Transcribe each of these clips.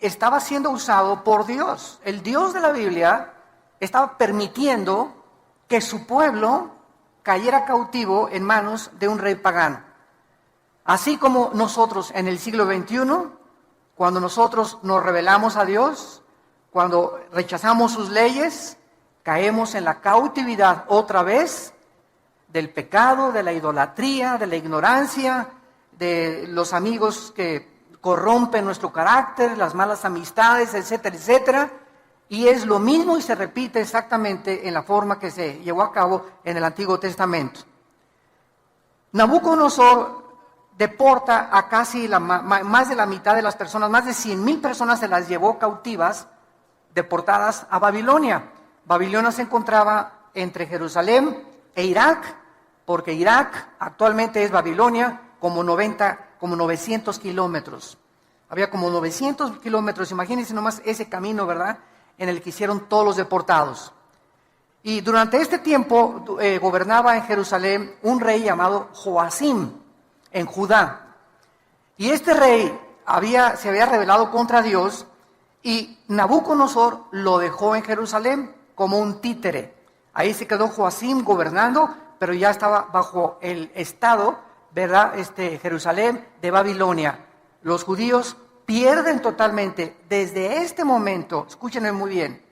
estaba siendo usado por Dios. El Dios de la Biblia estaba permitiendo que su pueblo cayera cautivo en manos de un rey pagano. Así como nosotros en el siglo XXI, cuando nosotros nos rebelamos a Dios, cuando rechazamos sus leyes, caemos en la cautividad otra vez del pecado, de la idolatría, de la ignorancia, de los amigos que corrompen nuestro carácter, las malas amistades, etcétera, etcétera. Y es lo mismo y se repite exactamente en la forma que se llevó a cabo en el Antiguo Testamento. Nabucodonosor deporta a casi más de la mitad de las personas, más de 100,000 personas se las llevó cautivas, deportadas a Babilonia. Babilonia se encontraba entre Jerusalén e Irak, porque Irak actualmente es Babilonia, como 900 kilómetros. Había como 900 kilómetros, imagínense nomás ese camino, ¿verdad?, en el que hicieron todos los deportados. Y durante este tiempo gobernaba en Jerusalén un rey llamado Joacim, en Judá. Y este rey se había rebelado contra Dios y Nabucodonosor lo dejó en Jerusalén como un títere. Ahí se quedó Joacim gobernando, pero ya estaba bajo el estado, ¿verdad?, Jerusalén de Babilonia. Los judíos pierden totalmente desde este momento, escúchenme muy bien,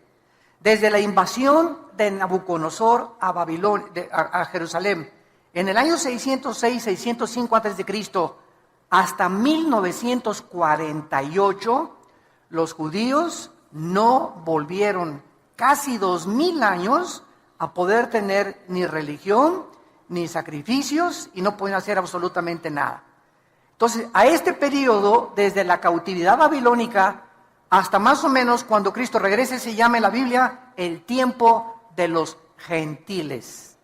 desde la invasión de Nabucodonosor a Babilonia, a Jerusalén, en el año 606, 605 a.C., hasta 1948, los judíos no volvieron casi 2000 años a poder tener ni religión, ni sacrificios, y no pueden hacer absolutamente nada. Entonces, a este periodo, desde la cautividad babilónica hasta más o menos cuando Cristo regrese, se llama en la Biblia el tiempo de los gentiles.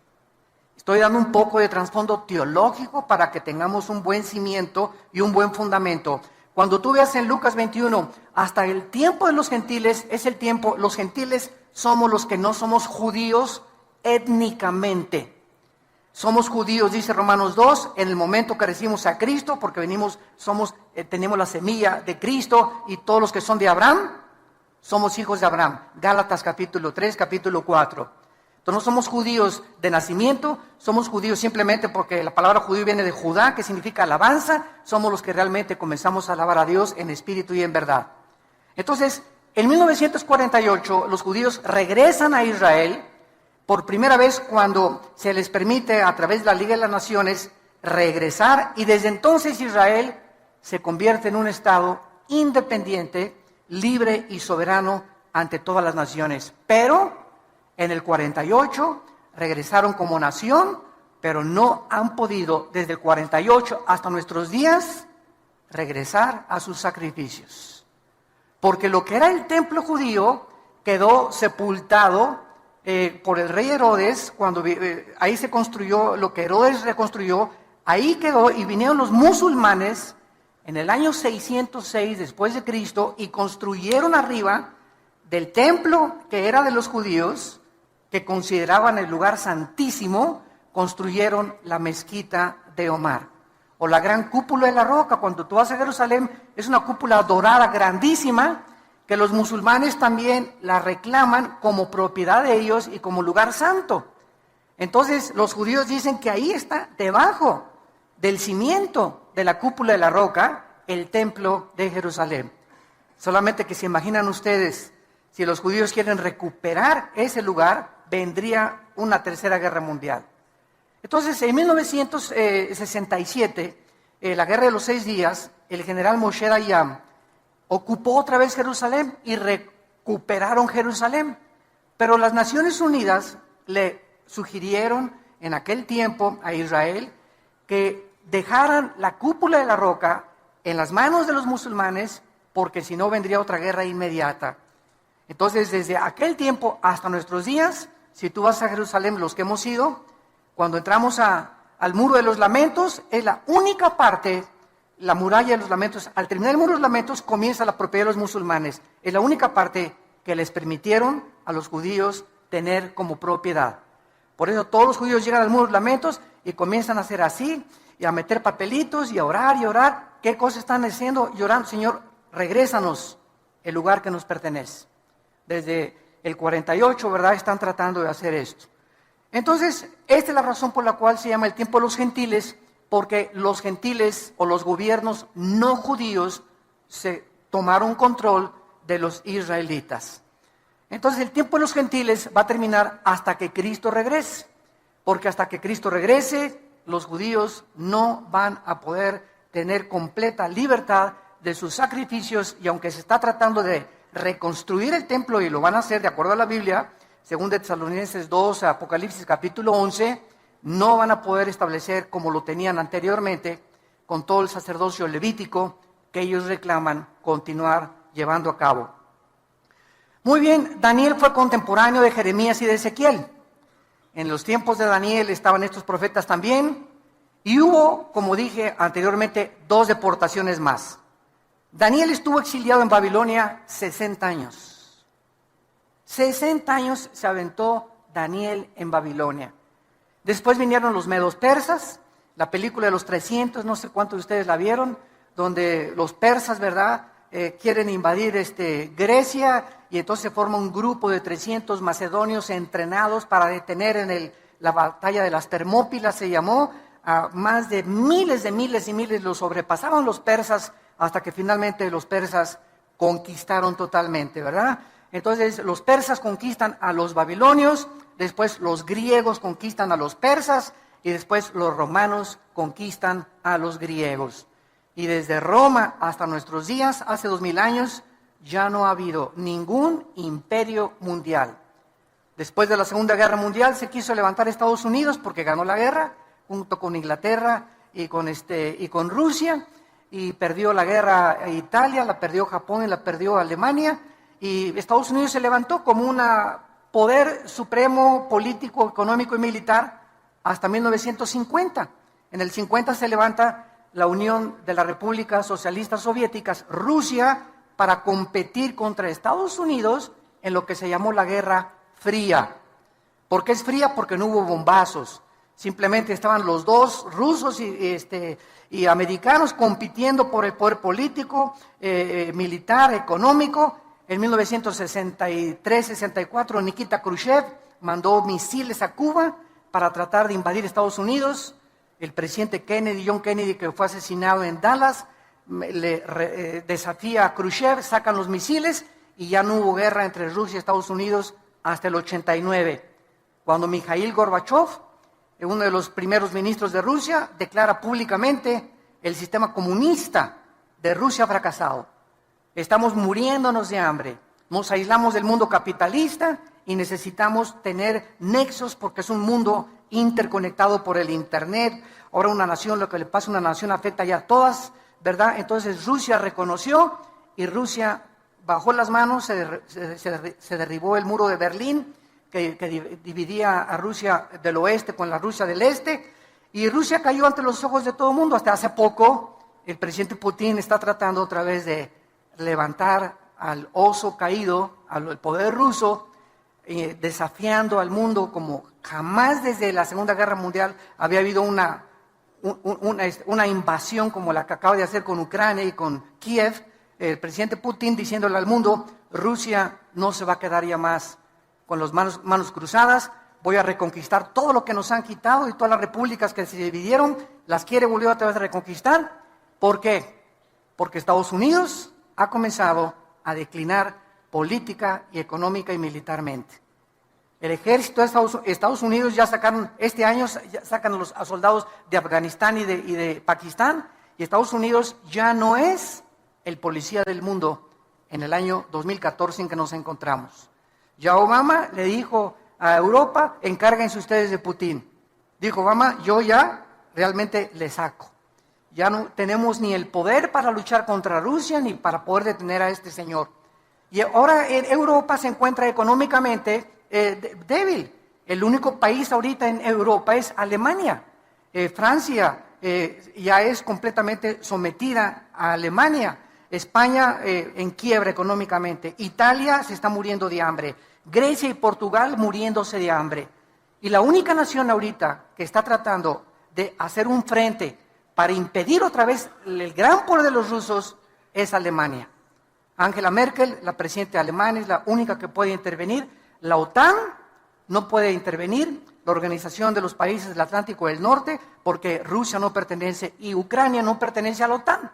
Estoy dando un poco de trasfondo teológico para que tengamos un buen cimiento y un buen fundamento. Cuando tú veas en Lucas 21, hasta el tiempo de los gentiles es el tiempo, los gentiles somos los que no somos judíos étnicamente. Somos judíos, dice Romanos 2, en el momento que recibimos a Cristo, porque tenemos la semilla de Cristo, y todos los que son de Abraham, somos hijos de Abraham. Gálatas capítulo 3, capítulo 4. Entonces no somos judíos de nacimiento, somos judíos simplemente porque la palabra judío viene de Judá, que significa alabanza. Somos los que realmente comenzamos a alabar a Dios en espíritu y en verdad. Entonces, en 1948, los judíos regresan a Israel, por primera vez cuando se les permite a través de la Liga de las Naciones regresar, y desde entonces Israel se convierte en un estado independiente, libre y soberano ante todas las naciones. Pero en el 48 regresaron como nación, pero no han podido desde el 48 hasta nuestros días regresar a sus sacrificios. Porque lo que era el templo judío quedó sepultado por el rey Herodes, cuando ahí se construyó lo que Herodes reconstruyó, ahí quedó, y vinieron los musulmanes en el año 606 después de Cristo y construyeron arriba del templo que era de los judíos, que consideraban el lugar santísimo, construyeron la mezquita de Omar, o la gran cúpula de la roca. Cuando tú vas a Jerusalén, es una cúpula dorada grandísima, que los musulmanes también la reclaman como propiedad de ellos y como lugar santo. Entonces los judíos dicen que ahí está, debajo del cimiento de la cúpula de la roca, el templo de Jerusalén. Solamente que se imaginan ustedes, si los judíos quieren recuperar ese lugar, vendría una tercera guerra mundial. Entonces, en 1967, la guerra de los 6 días, el general Moshe Dayan ocupó otra vez Jerusalén y recuperaron Jerusalén. Pero las Naciones Unidas le sugirieron en aquel tiempo a Israel que dejaran la cúpula de la roca en las manos de los musulmanes, porque si no vendría otra guerra inmediata. Entonces, desde aquel tiempo hasta nuestros días, si tú vas a Jerusalén, los que hemos ido, cuando entramos al Muro de los Lamentos, es la única parte, la muralla de los lamentos. Al terminar el Muro de los Lamentos comienza la propiedad de los musulmanes. Es la única parte que les permitieron a los judíos tener como propiedad. Por eso todos los judíos llegan al Muro de los Lamentos y comienzan a hacer así, y a meter papelitos y a orar y orar. ¿Qué cosas están haciendo? Llorando: Señor, regrésanos el lugar que nos pertenece. Desde el 48, ¿verdad?, están tratando de hacer esto. Entonces, esta es la razón por la cual se llama el tiempo de los gentiles, porque los gentiles o los gobiernos no judíos se tomaron control de los israelitas. Entonces, el tiempo de los gentiles va a terminar hasta que Cristo regrese, porque hasta que Cristo regrese, los judíos no van a poder tener completa libertad de sus sacrificios, y aunque se está tratando de reconstruir el templo, y lo van a hacer de acuerdo a la Biblia, según de Tesalonicenses 2, Apocalipsis capítulo 11, no van a poder establecer como lo tenían anteriormente, con todo el sacerdocio levítico que ellos reclaman continuar llevando a cabo. Muy bien, Daniel fue contemporáneo de Jeremías y de Ezequiel. En los tiempos de Daniel estaban estos profetas también, y hubo, como dije anteriormente, 2 deportaciones más. Daniel estuvo exiliado en Babilonia 60 años. 60 años se aventó Daniel en Babilonia. Después vinieron los medos persas, la película de los 300, no sé cuántos de ustedes la vieron, donde los persas, ¿verdad?, quieren invadir Grecia, y entonces se forma un grupo de 300 macedonios entrenados para detener en la batalla de las Termópilas, se llamó, a más de miles y miles los sobrepasaron los persas, hasta que finalmente los persas conquistaron totalmente, ¿verdad? Entonces los persas conquistan a los babilonios, después los griegos conquistan a los persas, y después los romanos conquistan a los griegos. Y desde Roma hasta nuestros días, hace 2000 años, ya no ha habido ningún imperio mundial. Después de la Segunda Guerra Mundial se quiso levantar Estados Unidos porque ganó la guerra, junto con Inglaterra y con Rusia, y perdió la guerra a Italia, la perdió Japón y la perdió Alemania, y Estados Unidos se levantó como un poder supremo político, económico y militar hasta 1950. En el 50 se levanta la Unión de las Repúblicas Socialistas Soviéticas, Rusia, para competir contra Estados Unidos en lo que se llamó la Guerra Fría. ¿Por qué es fría? Porque no hubo bombazos. Simplemente estaban los dos, rusos y americanos, compitiendo por el poder político, militar, económico. En 1963-64, Nikita Khrushchev mandó misiles a Cuba para tratar de invadir Estados Unidos. El presidente Kennedy, John Kennedy, que fue asesinado en Dallas, desafía a Khrushchev, sacan los misiles y ya no hubo guerra entre Rusia y Estados Unidos hasta el 89, cuando Mikhail Gorbachev, uno de los primeros ministros de Rusia, declara públicamente: el sistema comunista de Rusia ha fracasado. Estamos muriéndonos de hambre, nos aislamos del mundo capitalista y necesitamos tener nexos porque es un mundo interconectado por el Internet. Ahora una nación, lo que le pasa a una nación afecta ya a todas, ¿verdad? Entonces Rusia reconoció y Rusia bajó las manos, se derribó el muro de Berlín que dividía a Rusia del oeste con la Rusia del este, y Rusia cayó ante los ojos de todo el mundo. Hasta hace poco el presidente Putin está tratando otra vez de levantar al oso caído, al poder ruso, desafiando al mundo como jamás desde la Segunda Guerra Mundial había habido una invasión como la que acaba de hacer con Ucrania y con Kiev. El presidente Putin diciéndole al mundo: Rusia no se va a quedar ya más con las manos cruzadas, voy a reconquistar todo lo que nos han quitado, y todas las repúblicas que se dividieron las quiere volver otra vez a reconquistar. ¿Por qué? Porque Estados Unidos ha comenzado a declinar política y económica y militarmente. El ejército de Estados Unidos ya sacaron, este año ya sacan a soldados de Afganistán y de Pakistán, y Estados Unidos ya no es el policía del mundo en el año 2014 en que nos encontramos. Ya Obama le dijo a Europa: encárguense ustedes de Putin. Dijo Obama: yo ya realmente le saco. Ya no tenemos ni el poder para luchar contra Rusia ni para poder detener a este señor. Y ahora Europa se encuentra económicamente débil. El único país ahorita en Europa es Alemania. Francia ya es completamente sometida a Alemania. España en quiebra económicamente. Italia se está muriendo de hambre. Grecia y Portugal muriéndose de hambre. Y la única nación ahorita que está tratando de hacer un frente para impedir otra vez el gran poder de los rusos es Alemania. Angela Merkel, la presidenta alemana, es la única que puede intervenir. La OTAN no puede intervenir, la Organización de los Países del Atlántico del Norte, porque Rusia no pertenece y Ucrania no pertenece a la OTAN.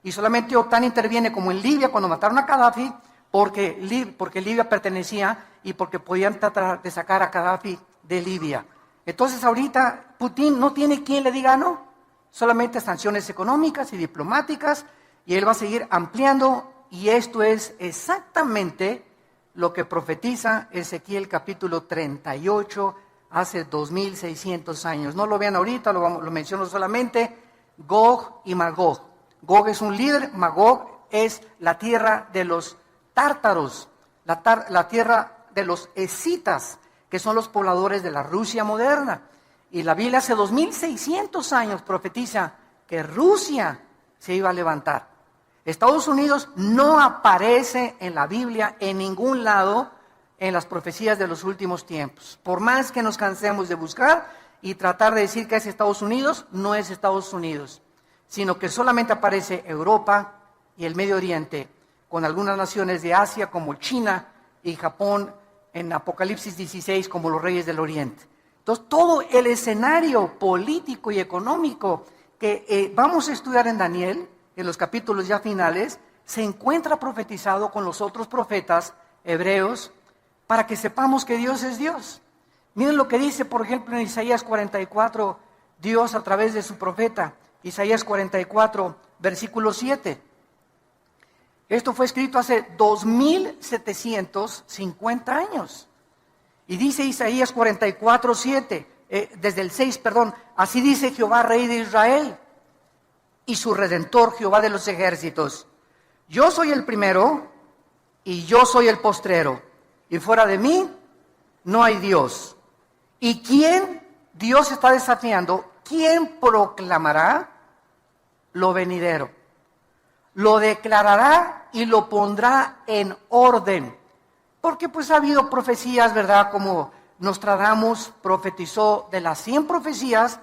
Y solamente OTAN interviene como en Libia cuando mataron a Gaddafi, porque Libia pertenecía y porque podían tratar de sacar a Gaddafi de Libia. Entonces ahorita Putin no tiene quien le diga no, solamente sanciones económicas y diplomáticas, y él va a seguir ampliando, y esto es exactamente lo que profetiza Ezequiel capítulo 38 hace 2600 años. No lo vean ahorita, lo menciono solamente, Gog y Magog. Gog es un líder, Magog es la tierra de los tártaros, la tierra de los escitas, que son los pobladores de la Rusia moderna. Y la Biblia hace 2600 años profetiza que Rusia se iba a levantar. Estados Unidos no aparece en la Biblia en ningún lado en las profecías de los últimos tiempos. Por más que nos cansemos de buscar y tratar de decir que es Estados Unidos, no es Estados Unidos, sino que solamente aparece Europa y el Medio Oriente, con algunas naciones de Asia como China y Japón en Apocalipsis 16 como los reyes del Oriente. Entonces, todo el escenario político y económico que vamos a estudiar en Daniel, en los capítulos ya finales, se encuentra profetizado con los otros profetas hebreos para que sepamos que Dios es Dios. Miren lo que dice, por ejemplo, en Isaías 44, Dios a través de su profeta, Isaías 44, versículo 7. Esto fue escrito hace 2750 años. Y dice Isaías 44, 7, desde el 6, perdón, así dice Jehová, Rey de Israel, y su Redentor, Jehová de los ejércitos. Yo soy el primero y yo soy el postrero, y fuera de mí no hay Dios. ¿Y quién? Dios está desafiando, ¿quién proclamará lo venidero? Lo declarará y lo pondrá en orden. Porque pues ha habido profecías, ¿verdad? Como Nostradamus profetizó, de las 100 profecías,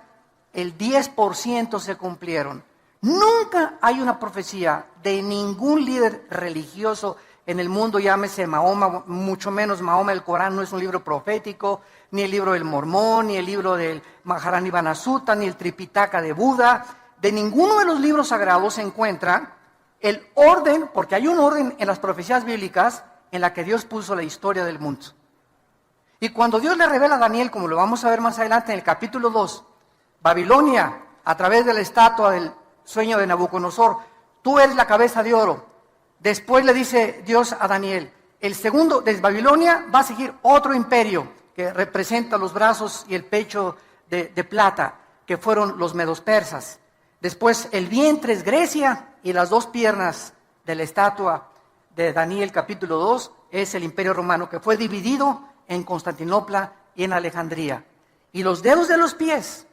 el 10% se cumplieron. Nunca hay una profecía de ningún líder religioso en el mundo, llámese Mahoma, mucho menos Mahoma, el Corán no es un libro profético, ni el libro del Mormón, ni el libro del Maharani Banasutta, ni el Tripitaka de Buda. De ninguno de los libros sagrados se encuentra el orden, porque hay un orden en las profecías bíblicas en la que Dios puso la historia del mundo. Y cuando Dios le revela a Daniel, como lo vamos a ver más adelante en el capítulo 2, Babilonia, a través de la estatua del sueño de Nabucodonosor, tú eres la cabeza de oro. Después le dice Dios a Daniel, el segundo, desde Babilonia va a seguir otro imperio que representa los brazos y el pecho de plata, que fueron los medos persas. Después el vientre es Grecia y las dos piernas de la estatua de Daniel capítulo 2 es el imperio romano, que fue dividido en Constantinopla y en Alejandría. Y los dedos de los pies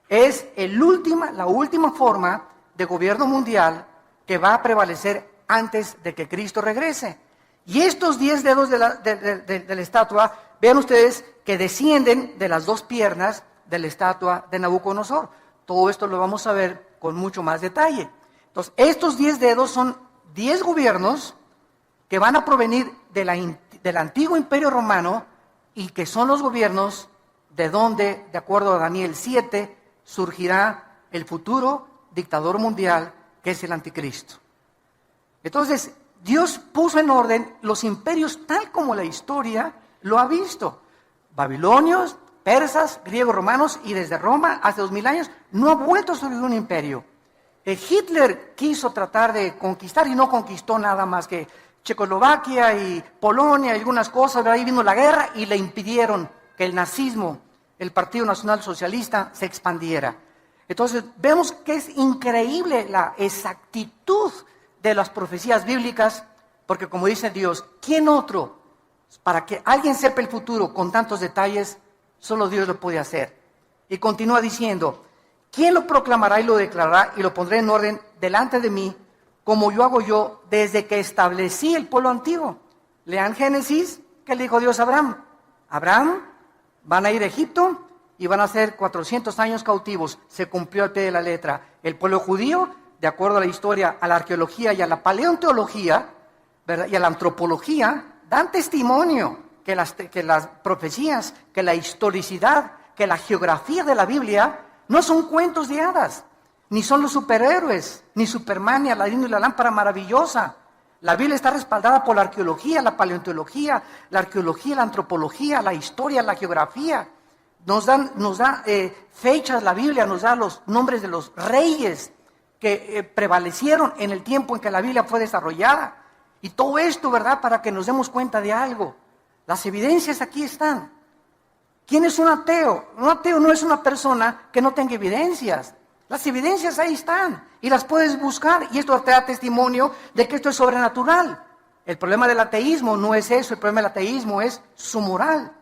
es la última forma de gobierno mundial que va a prevalecer antes de que Cristo regrese. Y estos 10 dedos de la estatua, vean ustedes que descienden de las dos piernas de la estatua de Nabucodonosor. Todo esto lo vamos a ver con mucho más detalle. Entonces, estos 10 dedos son 10 gobiernos que van a provenir del antiguo imperio romano y que son los gobiernos de donde, de acuerdo a Daniel 7, surgirá el futuro dictador mundial que es el anticristo. Entonces, Dios puso en orden los imperios tal como la historia lo ha visto. Babilonios, persas, griegos, romanos, y desde Roma hace 2000 años no ha vuelto a surgir un imperio. Hitler quiso tratar de conquistar y no conquistó nada más que Checoslovaquia y Polonia y algunas cosas, ahí vino la guerra y le impidieron que el nazismo, el Partido Nacional Socialista, se expandiera. Entonces vemos que es increíble la exactitud de las profecías bíblicas, porque como dice Dios, ¿quién otro? Para que alguien sepa el futuro con tantos detalles, solo Dios lo puede hacer. Y continúa diciendo, ¿quién lo proclamará y lo declarará y lo pondré en orden delante de mí, como yo hago yo desde que establecí el pueblo antiguo? Lean Génesis, ¿qué le dijo Dios a Abraham? Abraham, van a ir a Egipto y van a ser 400 años cautivos. Se cumplió al pie de la letra. El pueblo judío, de acuerdo a la historia, a la arqueología y a la paleontología, ¿verdad? Y a la antropología dan testimonio que las profecías, que la historicidad, que la geografía de la Biblia no son cuentos de hadas, ni son los superhéroes, ni Superman, ni Aladino y la lámpara maravillosa. La Biblia está respaldada por la arqueología, la paleontología, la antropología, la historia, la geografía. Nos da fechas, la Biblia nos da los nombres de los reyes que prevalecieron en el tiempo en que la Biblia fue desarrollada. Y todo esto, ¿verdad?, para que nos demos cuenta de algo. Las evidencias aquí están. ¿Quién es un ateo? Un ateo no es una persona que no tenga evidencias. Las evidencias ahí están y las puedes buscar, y esto te da testimonio de que esto es sobrenatural. El problema del ateísmo no es eso, el problema del ateísmo es su moral.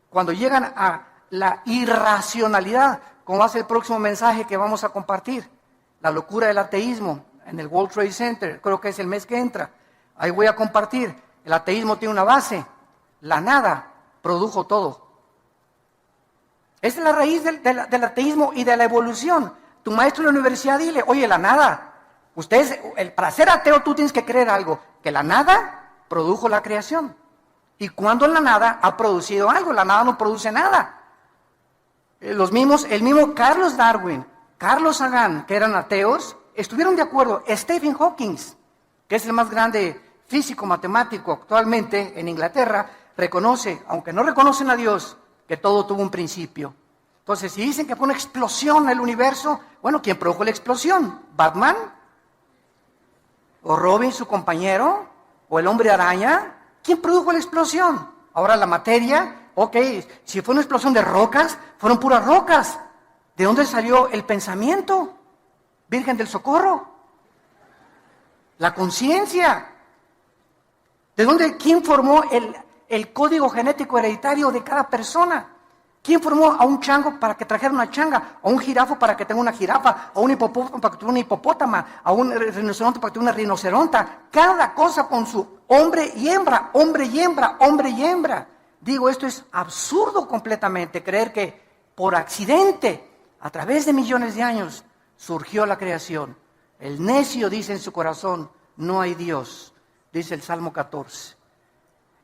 Cuando llegan a la irracionalidad, como va a ser el próximo mensaje que vamos a compartir, la locura del ateísmo en el World Trade Center, creo que es el mes que entra, ahí voy a compartir. El ateísmo tiene una base: la nada produjo todo. Esa es la raíz del ateísmo y de la evolución. Tu maestro en la universidad, dile: oye, la nada, para ser ateo tú tienes que creer algo, que la nada produjo la creación. Y cuando la nada ha producido algo, la nada no produce nada. El mismo Carlos Darwin, Carlos Sagan, que eran ateos, estuvieron de acuerdo. Stephen Hawking, que es el más grande físico matemático actualmente en Inglaterra, reconoce, aunque no reconocen a Dios, que todo tuvo un principio. Entonces, si dicen que fue una explosión en el universo, bueno, ¿quién produjo la explosión? ¿Batman? ¿O Robin, su compañero? ¿O el hombre araña? ¿Quién produjo la explosión? Ahora la materia, ok, si fue una explosión de rocas, fueron puras rocas. ¿De dónde salió el pensamiento? Virgen del Socorro. La conciencia. ¿De dónde? ¿Quién formó el código genético hereditario de cada persona? ¿Quién formó a un chango para que trajera una changa? ¿A un jirafo para que tenga una jirafa? ¿A un hipopótamo para que tenga una hipopótama? ¿A un rinoceronte para que tenga una rinoceronta? Cada cosa con su hombre y hembra, hombre y hembra, hombre y hembra. Digo, esto es absurdo completamente, creer que por accidente, a través de millones de años, surgió la creación. El necio dice en su corazón: no hay Dios, dice el Salmo 14.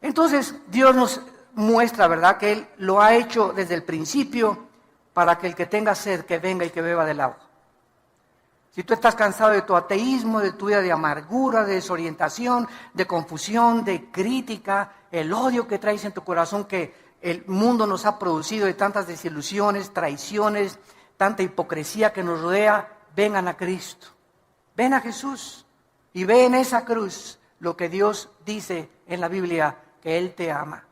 Entonces, Dios nos muestra, ¿verdad?, que Él lo ha hecho desde el principio para que el que tenga sed, que venga y que beba del agua. Si tú estás cansado de tu ateísmo, de tu vida de amargura, de desorientación, de confusión, de crítica, el odio que traes en tu corazón que el mundo nos ha producido, de tantas desilusiones, traiciones, tanta hipocresía que nos rodea, vengan a Cristo. Ven a Jesús y ve en esa cruz lo que Dios dice en la Biblia, que Él te ama,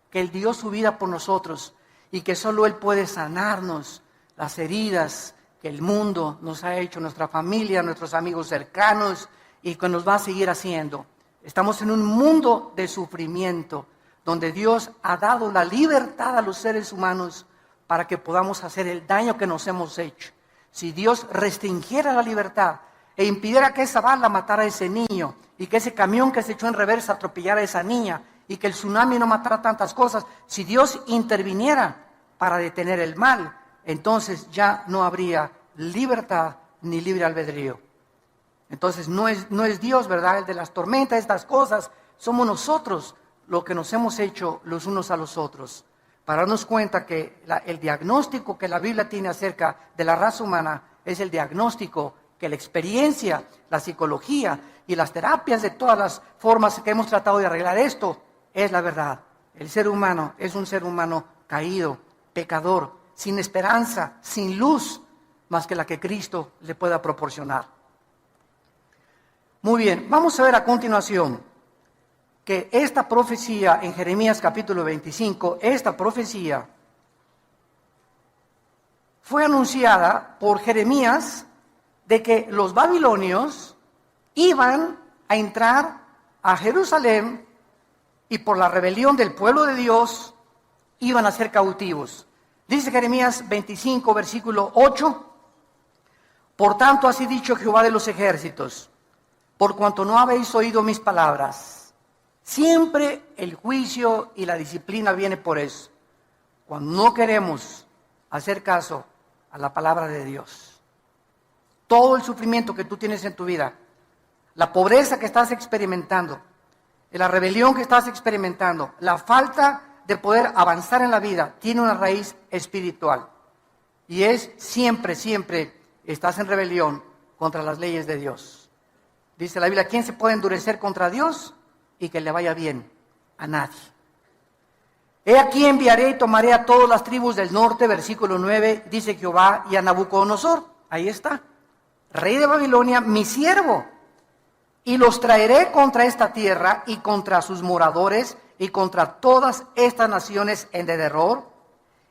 que Él dio su vida por nosotros y que solo Él puede sanarnos las heridas que el mundo nos ha hecho, nuestra familia, nuestros amigos cercanos, y que nos va a seguir haciendo. Estamos en un mundo de sufrimiento, donde Dios ha dado la libertad a los seres humanos para que podamos hacer el daño que nos hemos hecho. Si Dios restringiera la libertad e impidiera que esa bala matara a ese niño, y que ese camión que se echó en reversa atropellara a esa niña, y que el tsunami no matara tantas cosas, si Dios interviniera para detener el mal, entonces ya no habría libertad ni libre albedrío. Entonces no es Dios, ¿verdad?, el de las tormentas, estas cosas. Somos nosotros lo que nos hemos hecho los unos a los otros. Para darnos cuenta que el diagnóstico que la Biblia tiene acerca de la raza humana es el diagnóstico que la experiencia, la psicología y las terapias de todas las formas que hemos tratado de arreglar esto, es la verdad. El ser humano es un ser humano caído, pecador, sin esperanza, sin luz, más que la que Cristo le pueda proporcionar. Muy bien, vamos a ver a continuación que esta profecía en Jeremías capítulo 25, esta profecía fue anunciada por Jeremías de que los babilonios iban a entrar a Jerusalén y por la rebelión del pueblo de Dios iban a ser cautivos. Dice Jeremías 25, versículo 8, por tanto así dicho Jehová de los ejércitos, por cuanto no habéis oído mis palabras. Siempre el juicio y la disciplina viene por eso, cuando no queremos hacer caso a la palabra de Dios. Todo el sufrimiento que tú tienes en tu vida, la pobreza que estás experimentando, la rebelión que estás experimentando, la falta de poder avanzar en la vida, tiene una raíz espiritual. Y es siempre estás en rebelión contra las leyes de Dios. Dice la Biblia, ¿quién se puede endurecer contra Dios y que le vaya bien? A nadie. He aquí enviaré y tomaré a todas las tribus del norte, versículo 9, dice Jehová, y a Nabucodonosor, ahí está, rey de Babilonia, mi siervo, y los traeré contra esta tierra y contra sus moradores y contra todas estas naciones en derredor,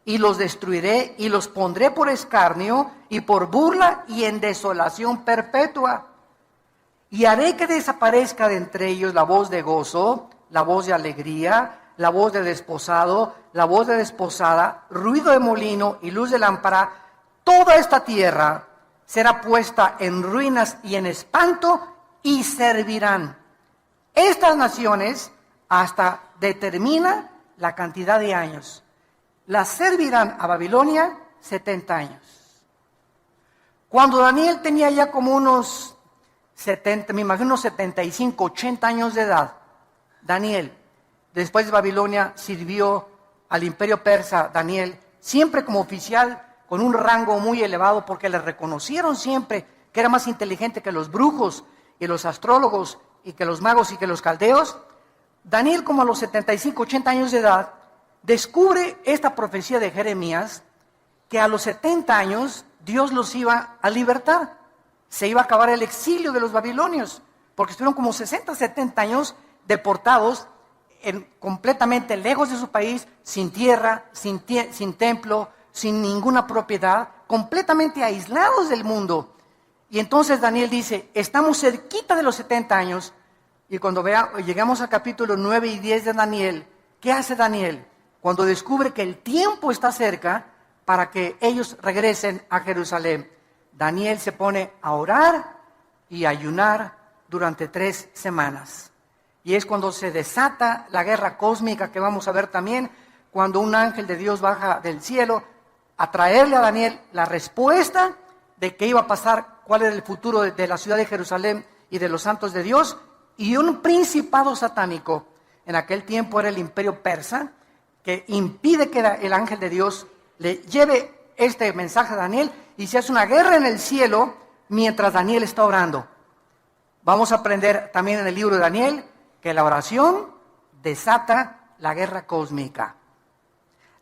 y los destruiré y los pondré por escarnio y por burla y en desolación perpetua. Y haré que desaparezca de entre ellos la voz de gozo, la voz de alegría, la voz de desposado, la voz de desposada, ruido de molino y luz de lámpara. Toda esta tierra será puesta en ruinas y en espanto y servirán. Estas naciones hasta determina la cantidad de años. Las servirán a Babilonia 70 años. Cuando Daniel tenía ya como unos 70, me imagino unos 75, 80 años de edad, Daniel, después de Babilonia, sirvió al imperio persa, Daniel, siempre como oficial, con un rango muy elevado, porque le reconocieron siempre que era más inteligente que los brujos y los astrólogos y que los magos y que los caldeos. Daniel, como a los 75, 80 años de edad, descubre esta profecía de Jeremías, que a los 70 años Dios los iba a libertar. Se iba a acabar el exilio de los babilonios, porque estuvieron como 60, 70 años deportados, completamente lejos de su país, sin tierra, sin templo, sin ninguna propiedad, completamente aislados del mundo. Y entonces Daniel dice, estamos cerquita de los 70 años, y cuando llegamos al capítulo 9 y 10 de Daniel, ¿qué hace Daniel? Cuando descubre que el tiempo está cerca para que ellos regresen a Jerusalén, Daniel se pone a orar y a ayunar durante 3 semanas. Y es cuando se desata la guerra cósmica que vamos a ver también, cuando un ángel de Dios baja del cielo a traerle a Daniel la respuesta de qué iba a pasar, cuál era el futuro de la ciudad de Jerusalén y de los santos de Dios, y un principado satánico. En aquel tiempo era el imperio persa, que impide que el ángel de Dios le lleve este mensaje a Daniel, y se hace una guerra en el cielo mientras Daniel está orando. Vamos a aprender también en el libro de Daniel que la oración desata la guerra cósmica.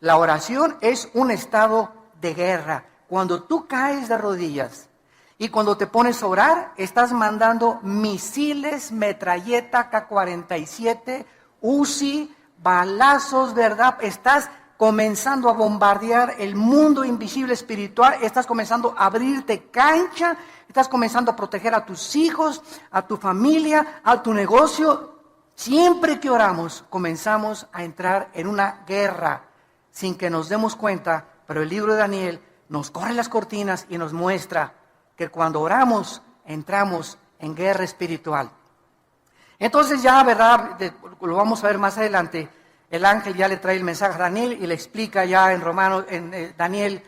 La oración es un estado de guerra. Cuando tú caes de rodillas y cuando te pones a orar, estás mandando misiles, metralleta, K-47, Uzi, balazos, ¿verdad? Estás comenzando a bombardear el mundo invisible espiritual, estás comenzando a abrirte cancha, estás comenzando a proteger a tus hijos, a tu familia, a tu negocio. Siempre que oramos, comenzamos a entrar en una guerra sin que nos demos cuenta, pero el libro de Daniel nos corre las cortinas y nos muestra que cuando oramos, entramos en guerra espiritual. Entonces ya, ¿verdad? Lo vamos a ver más adelante. El ángel ya le trae el mensaje a Daniel y le explica ya en Daniel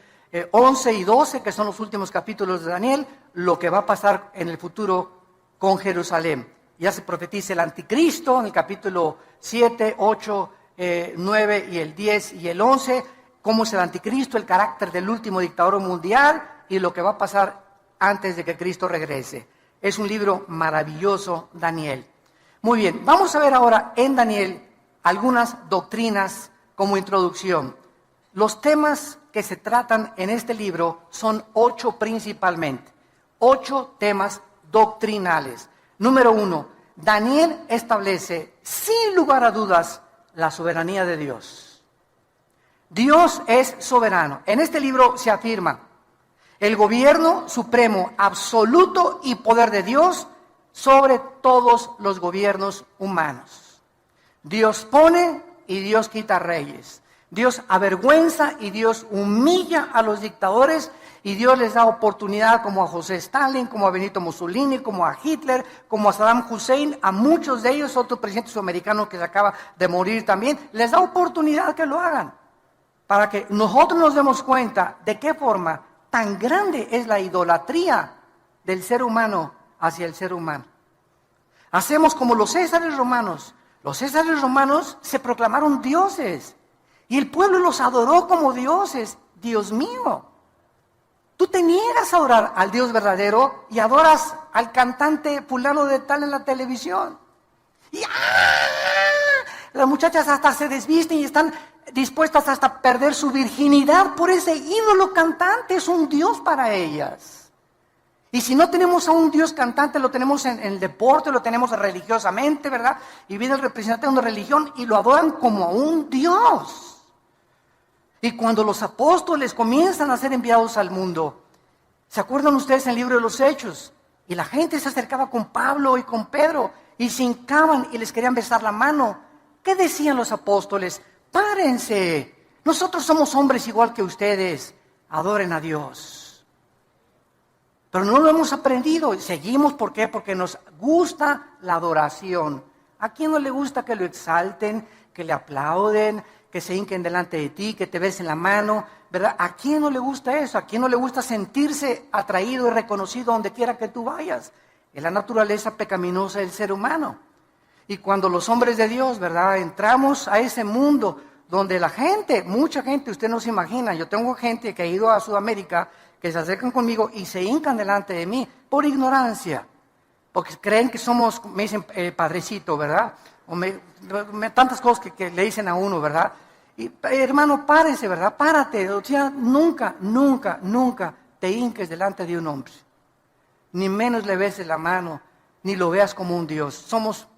11 y 12, que son los últimos capítulos de Daniel, lo que va a pasar en el futuro con Jerusalén. Ya se profetiza el anticristo en el capítulo 7, 8, 9 y el 10 y el 11, cómo es el anticristo, el carácter del último dictador mundial y lo que va a pasar antes de que Cristo regrese. Es un libro maravilloso, Daniel. Muy bien, vamos a ver ahora en Daniel algunas doctrinas como introducción. Los temas que se tratan en este libro son 8 principalmente, 8 temas doctrinales. Número 1, Daniel establece sin lugar a dudas la soberanía de Dios. Dios es soberano. En este libro se afirma el gobierno supremo, absoluto y poder de Dios sobre todos los gobiernos humanos. Dios pone y Dios quita reyes. Dios avergüenza y Dios humilla a los dictadores y Dios les da oportunidad como a José Stalin, como a Benito Mussolini, como a Hitler, como a Saddam Hussein, a muchos de ellos, otro presidente sudamericano que se acaba de morir también, les da oportunidad que lo hagan, para que nosotros nos demos cuenta de qué forma tan grande es la idolatría del ser humano hacia el ser humano. Hacemos como los césares romanos, Los césares romanos se proclamaron dioses y el pueblo los adoró como dioses. Dios mío, tú te niegas a adorar al Dios verdadero y adoras al cantante fulano de tal en la televisión. Y las muchachas hasta se desvisten y están dispuestas hasta a perder su virginidad por ese ídolo cantante. Es un Dios para ellas. Y si no tenemos a un Dios cantante, lo tenemos en el deporte, lo tenemos religiosamente, ¿verdad? Y viene el representante de una religión y lo adoran como a un Dios. Y cuando los apóstoles comienzan a ser enviados al mundo, ¿se acuerdan ustedes en el libro de los Hechos? Y la gente se acercaba con Pablo y con Pedro y se hincaban y les querían besar la mano. ¿Qué decían los apóstoles? Párense, nosotros somos hombres igual que ustedes, adoren a Dios. Pero no lo hemos aprendido, seguimos, ¿por qué? Porque nos gusta la adoración. ¿A quién no le gusta que lo exalten, que le aplauden, que se hinquen delante de ti, que te besen la mano, ¿verdad? ¿A quién no le gusta eso? ¿A quién no le gusta sentirse atraído y reconocido donde quiera que tú vayas? Es la naturaleza pecaminosa del ser humano. Y cuando los hombres de Dios, ¿verdad?, entramos a ese mundo donde la gente, mucha gente, usted no se imagina, yo tengo gente que ha ido a Sudamérica, que se acercan conmigo y se hincan delante de mí por ignorancia, porque creen que somos, me dicen padrecito, ¿verdad? O tantas cosas que le dicen a uno, ¿verdad? Y hermano, párese, ¿verdad? Párate, o sea, nunca te hinques delante de un hombre, ni menos le beses la mano, ni lo veas como un Dios. Somos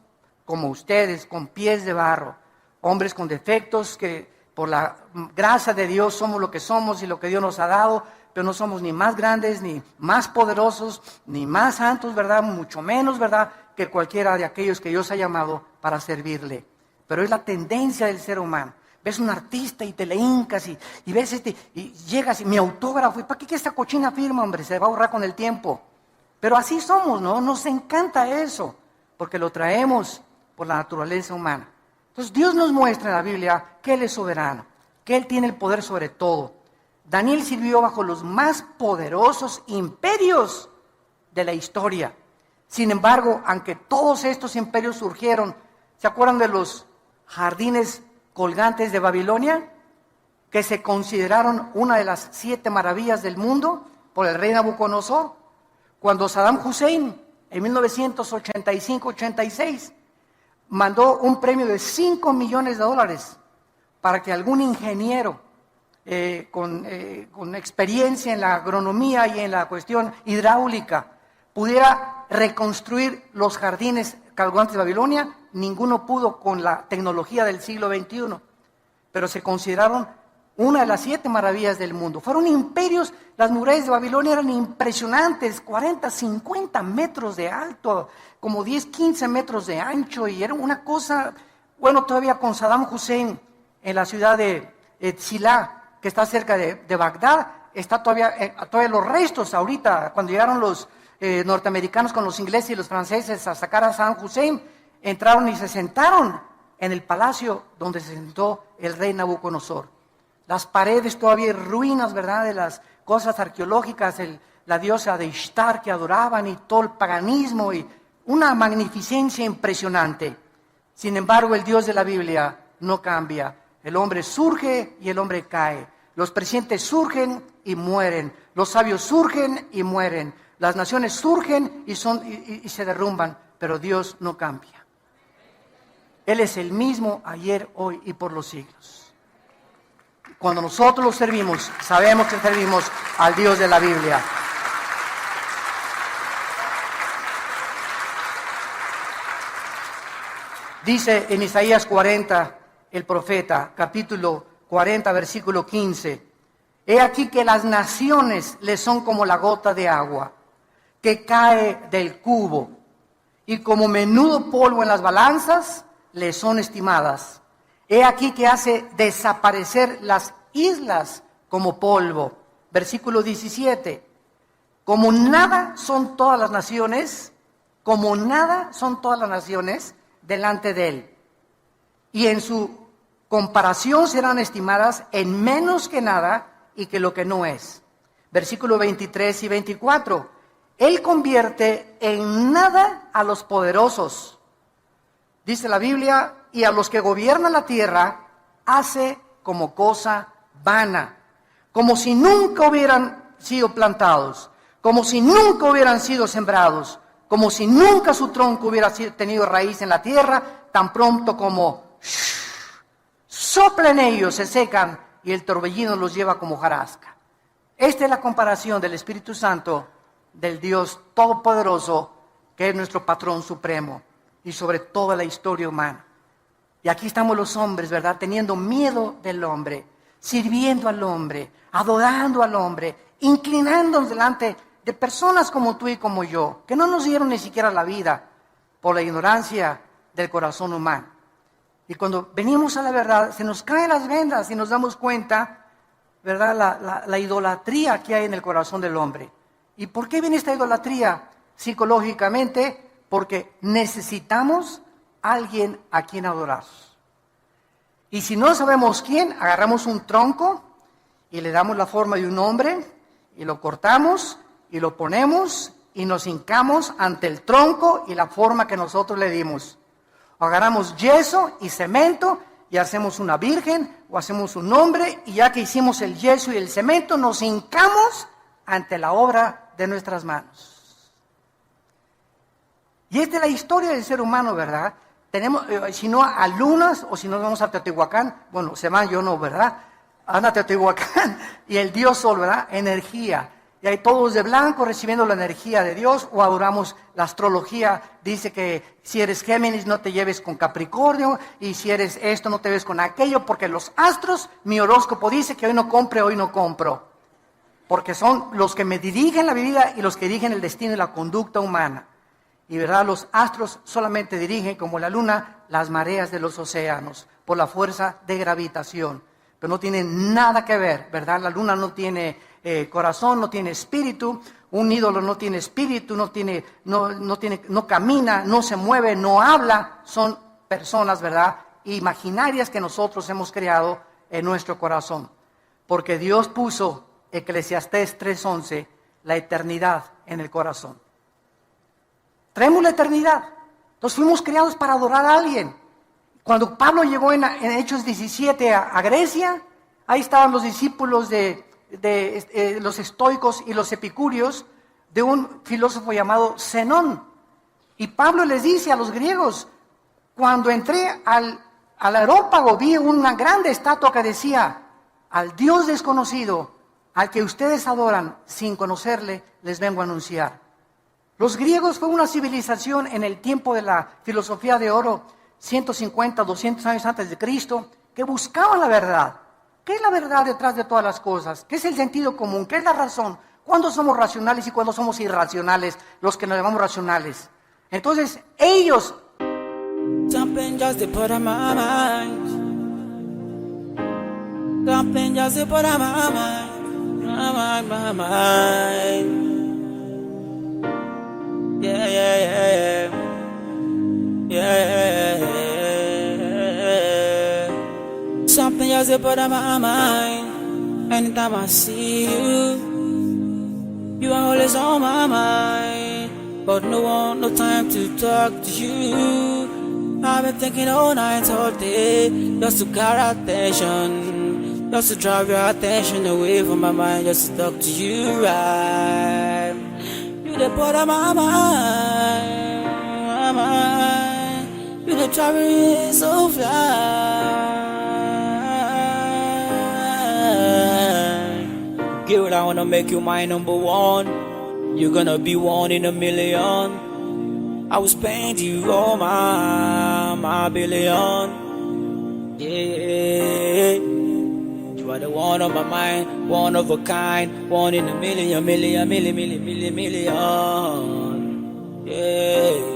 como ustedes, con pies de barro, hombres con defectos que por la gracia de Dios somos lo que somos y lo que Dios nos ha dado, pero no somos ni más grandes, ni más poderosos, ni más santos, ¿verdad? Mucho menos, ¿verdad?, que cualquiera de aquellos que Dios ha llamado para servirle. Pero es la tendencia del ser humano. Ves un artista y te le hincas y ves y llegas y mi autógrafo, ¿y para qué esta cochina firma, hombre? Se va a ahorrar con el tiempo. Pero así somos, ¿no? Nos encanta eso, porque lo traemos por la naturaleza humana. Entonces Dios nos muestra en la Biblia que Él es soberano, que Él tiene el poder sobre todo. Daniel sirvió bajo los más poderosos imperios de la historia. Sin embargo, aunque todos estos imperios surgieron, ¿se acuerdan de los jardines colgantes de Babilonia? Que se consideraron una de las 7 maravillas del mundo por el rey Nabucodonosor. Cuando Saddam Hussein, en 1985-86, mandó un premio de $5 millones para que algún ingeniero con experiencia en la agronomía y en la cuestión hidráulica pudiera reconstruir los jardines colgantes de Babilonia. Ninguno pudo con la tecnología del siglo XXI, pero se consideraron una de las 7 maravillas del mundo. Fueron imperios, las murallas de Babilonia eran impresionantes, 40, 50 metros de alto, como 10, 15 metros de ancho, y era una cosa, bueno, todavía con Saddam Hussein en la ciudad de Silá, que está cerca de Bagdad, está todavía los restos ahorita, cuando llegaron los norteamericanos con los ingleses y los franceses a sacar a Saddam Hussein, entraron y se sentaron en el palacio donde se sentó el rey Nabucodonosor. Las paredes todavía ruinas, ¿verdad?, de las cosas arqueológicas, la diosa de Ishtar que adoraban y todo el paganismo y una magnificencia impresionante. Sin embargo, el Dios de la Biblia no cambia. El hombre surge y el hombre cae. Los presidentes surgen y mueren. Los sabios surgen y mueren. Las naciones surgen y se derrumban, pero Dios no cambia. Él es el mismo ayer, hoy y por los siglos. Cuando nosotros lo servimos, sabemos que servimos al Dios de la Biblia. Dice en Isaías 40, el profeta, capítulo 40, versículo 15, he aquí que las naciones le son como la gota de agua que cae del cubo, y como menudo polvo en las balanzas le son estimadas. He aquí que hace desaparecer las islas como polvo. Versículo 17. Como nada son todas las naciones, como nada son todas las naciones delante de él. Y en su comparación serán estimadas en menos que nada y que lo que no es. Versículo 23 y 24. Él convierte en nada a los poderosos. Dice la Biblia, y a los que gobiernan la tierra hace como cosa vana, como si nunca hubieran sido plantados, como si nunca hubieran sido sembrados, como si nunca su tronco hubiera tenido raíz en la tierra, tan pronto como soplan ellos, se secan y el torbellino los lleva como hojarasca. Esta es la comparación del Espíritu Santo, del Dios Todopoderoso, que es nuestro patrón supremo y sobre toda la historia humana. Y aquí estamos los hombres, ¿verdad? Teniendo miedo del hombre, sirviendo al hombre, adorando al hombre, inclinándonos delante de personas como tú y como yo, que no nos dieron ni siquiera la vida por la ignorancia del corazón humano. Y cuando venimos a la verdad, se nos caen las vendas y nos damos cuenta, ¿verdad? La idolatría que hay en el corazón del hombre. ¿Y por qué viene esta idolatría? Psicológicamente, porque necesitamos a alguien a quien adorar. Y si no sabemos quién, agarramos un tronco y le damos la forma de un hombre y lo cortamos y lo ponemos y nos hincamos ante el tronco y la forma que nosotros le dimos. Agarramos yeso y cemento y hacemos una virgen o hacemos un hombre, y ya que hicimos el yeso y el cemento, nos hincamos ante la obra de nuestras manos. Y esta es la historia del ser humano, ¿verdad? Tenemos, si no a lunas, o si no vamos a Teotihuacán, bueno, se van, yo no, ¿verdad? Anda a Teotihuacán y el Dios Sol, ¿verdad? Energía. Y hay todos de blanco recibiendo la energía de Dios, o adoramos la astrología. Dice que si eres Géminis no te lleves con Capricornio, y si eres esto no te lleves con aquello, porque los astros, mi horóscopo dice que hoy no compro, porque son los que me dirigen la vida y los que dirigen el destino y la conducta humana. Y verdad, los astros solamente dirigen, como la luna, las mareas de los océanos, por la fuerza de gravitación. Pero no tienen nada que ver, ¿verdad? La luna no tiene corazón, no tiene espíritu. Un ídolo no tiene espíritu, no camina, no se mueve, no habla. Son personas, ¿verdad?, imaginarias que nosotros hemos creado en nuestro corazón. Porque Dios puso, Eclesiastés 3:11, la eternidad en el corazón. Traemos la eternidad. Entonces fuimos creados para adorar a alguien. Cuando Pablo llegó en Hechos 17 a Grecia, ahí estaban los discípulos de los estoicos y los epicúreos, de un filósofo llamado Zenón. Y Pablo les dice a los griegos, cuando entré al Areópago, vi una grande estatua que decía, al Dios desconocido, al que ustedes adoran sin conocerle, les vengo a anunciar. Los griegos fue una civilización en el tiempo de la filosofía de oro, 150, 200 años antes de Cristo, que buscaban la verdad. ¿Qué es la verdad detrás de todas las cosas? ¿Qué es el sentido común? ¿Qué es la razón? ¿Cuándo somos racionales y cuándo somos irracionales, los que nos llamamos racionales? Entonces, ellos... Something just to put on my mind. Something just to put on my mind. My mind. Yeah, yeah, yeah, yeah. Yeah. Something just to put on my mind. Anytime I see you, you are always on my mind. But no time to talk to you. I've been thinking all night, all day, just to get attention, just to drive your attention away from my mind, just to talk to you, right? You the part of my mind, you the traveling so fly. Girl, I wanna make you my number one. You're gonna be one in a million. I will spend you all my billion. Yeah, you are the one on my mind, one of a kind, one in a million. Yeah.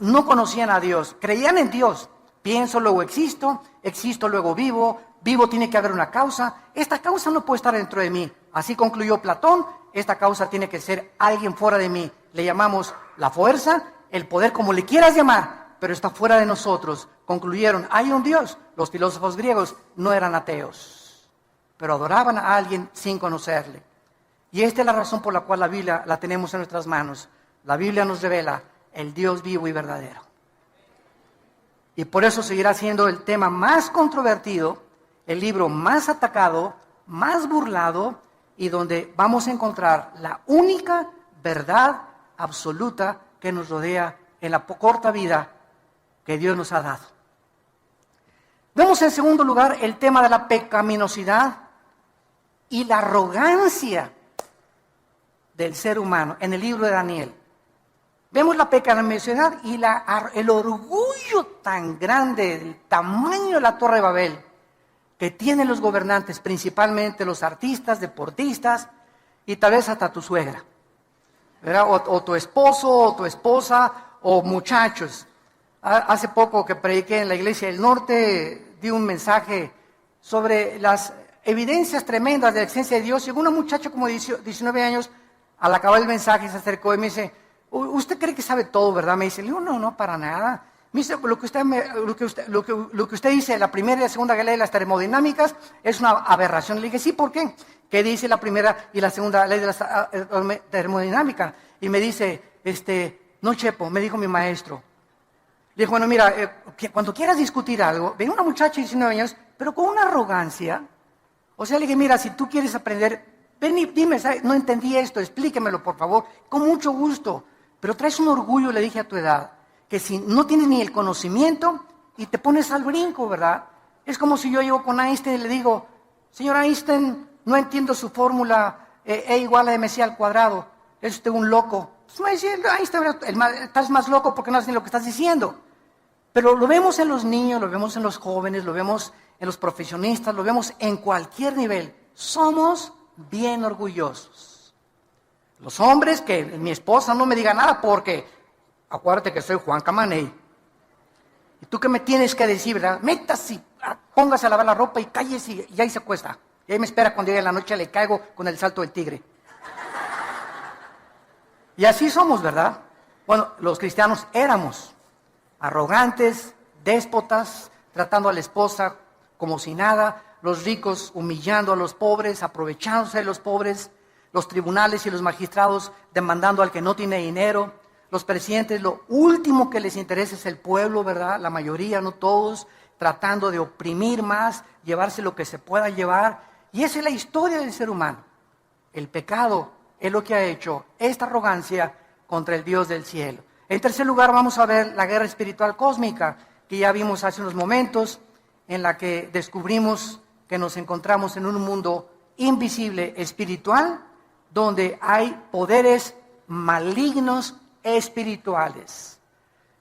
No conocían a Dios, creían en Dios. Pienso, luego existo, existo, luego vivo, vivo, tiene que haber una causa. Esta causa no puede estar dentro de mí. Así concluyó Platón, esta causa tiene que ser alguien fuera de mí. Le llamamos la fuerza, el poder, como le quieras llamar, pero está fuera de nosotros. Concluyeron, hay un Dios. Los filósofos griegos no eran ateos, pero adoraban a alguien sin conocerle. Y esta es la razón por la cual la Biblia la tenemos en nuestras manos. La Biblia nos revela el Dios vivo y verdadero. Y por eso seguirá siendo el tema más controvertido, el libro más atacado, más burlado, y donde vamos a encontrar la única verdad absoluta que nos rodea en la corta vida que Dios nos ha dado. Vemos en segundo lugar el tema de la pecaminosidad y la arrogancia del ser humano en el libro de Daniel. Vemos la pecaminosidad y el orgullo tan grande, el tamaño de la Torre de Babel que tienen los gobernantes, principalmente los artistas, deportistas y tal vez hasta tu suegra, ¿verdad? O tu esposo, o tu esposa, o muchachos. Hace poco que prediqué en la iglesia del norte, di un mensaje sobre las evidencias tremendas de la existencia de Dios. Llegó una muchacha como de 19 años, al acabar el mensaje se acercó y me dice, ¿usted cree que sabe todo, verdad? Me dice, no, para nada. Me dice, lo que usted dice, la primera y la segunda ley de las termodinámicas es una aberración. Le dije, sí, ¿por qué? ¿Qué dice la primera y la segunda ley de la termodinámica? Y me dice, no, Chepo, me dijo mi maestro. Le dije, bueno, mira, cuando quieras discutir algo, ve una muchacha de 19 años, pero con una arrogancia. O sea, le dije, mira, si tú quieres aprender, ven y dime, ¿sabes? No entendí esto, explíquemelo, por favor, con mucho gusto. Pero traes un orgullo, le dije, a tu edad, que si no tienes ni el conocimiento y te pones al brinco, ¿verdad? Es como si yo llego con Einstein y le digo, señor Einstein, no entiendo su fórmula, E igual a mc al cuadrado, es usted un loco. Pues me dice, Einstein, estás más loco porque no sabes ni lo que estás diciendo. Pero lo vemos en los niños, lo vemos en los jóvenes, lo vemos en los profesionistas, lo vemos en cualquier nivel. Somos bien orgullosos. Los hombres, que mi esposa no me diga nada porque, acuérdate que soy Juan Camaney. ¿Y tú qué me tienes que decir, verdad? Métase, póngase a lavar la ropa y cállese y ahí se acuesta. Y ahí me espera cuando llegue la noche, le caigo con el salto del tigre. Y así somos, ¿verdad? Bueno, los cristianos éramos arrogantes, déspotas, tratando a la esposa como si nada, los ricos humillando a los pobres, aprovechándose de los pobres, los tribunales y los magistrados demandando al que no tiene dinero, los presidentes, lo último que les interesa es el pueblo, ¿verdad? La mayoría, no todos, tratando de oprimir más, llevarse lo que se pueda llevar. Y esa es la historia del ser humano. El pecado es lo que ha hecho esta arrogancia contra el Dios del cielo. En tercer lugar, vamos a ver la guerra espiritual cósmica, que ya vimos hace unos momentos, en la que descubrimos que nos encontramos en un mundo invisible espiritual, donde hay poderes malignos espirituales,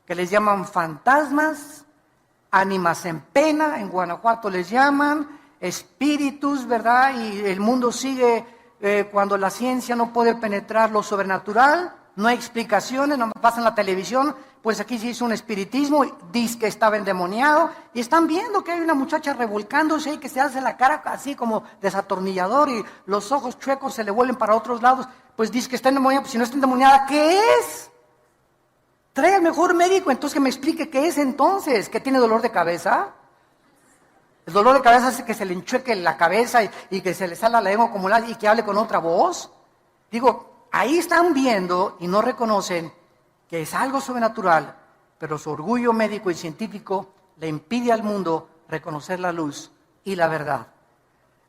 que les llaman fantasmas, ánimas en pena, en Guanajuato les llaman, espíritus, ¿verdad? Y el mundo sigue, cuando la ciencia no puede penetrar lo sobrenatural, no hay explicaciones, no pasa en la televisión, pues aquí se hizo un espiritismo, dice que estaba endemoniado, y están viendo que hay una muchacha revolcándose y que se hace la cara así como desatornillador y los ojos chuecos se le vuelven para otros lados, pues dice que está endemoniada, pues si no está endemoniada, ¿qué es? Trae al mejor médico, entonces que me explique qué es entonces, que tiene dolor de cabeza. El dolor de cabeza hace que se le enchueque la cabeza y que se le salga la lengua como y que hable con otra voz. Digo, ahí están viendo y no reconocen que es algo sobrenatural, pero su orgullo médico y científico le impide al mundo reconocer la luz y la verdad.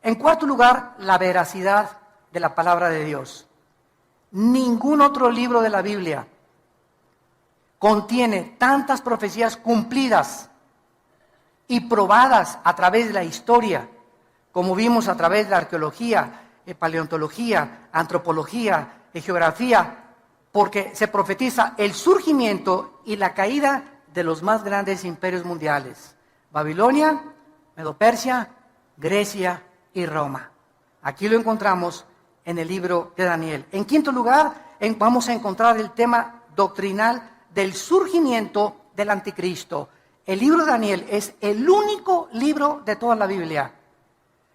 En cuarto lugar, la veracidad de la palabra de Dios. Ningún otro libro de la Biblia contiene tantas profecías cumplidas y probadas a través de la historia, como vimos a través de la arqueología, paleontología, antropología, geografía, porque se profetiza el surgimiento y la caída de los más grandes imperios mundiales: Babilonia, Medo-Persia, Grecia y Roma. Aquí lo encontramos en el libro de Daniel. En quinto lugar, vamos a encontrar el tema doctrinal del surgimiento del anticristo. El libro de Daniel es el único libro de toda la Biblia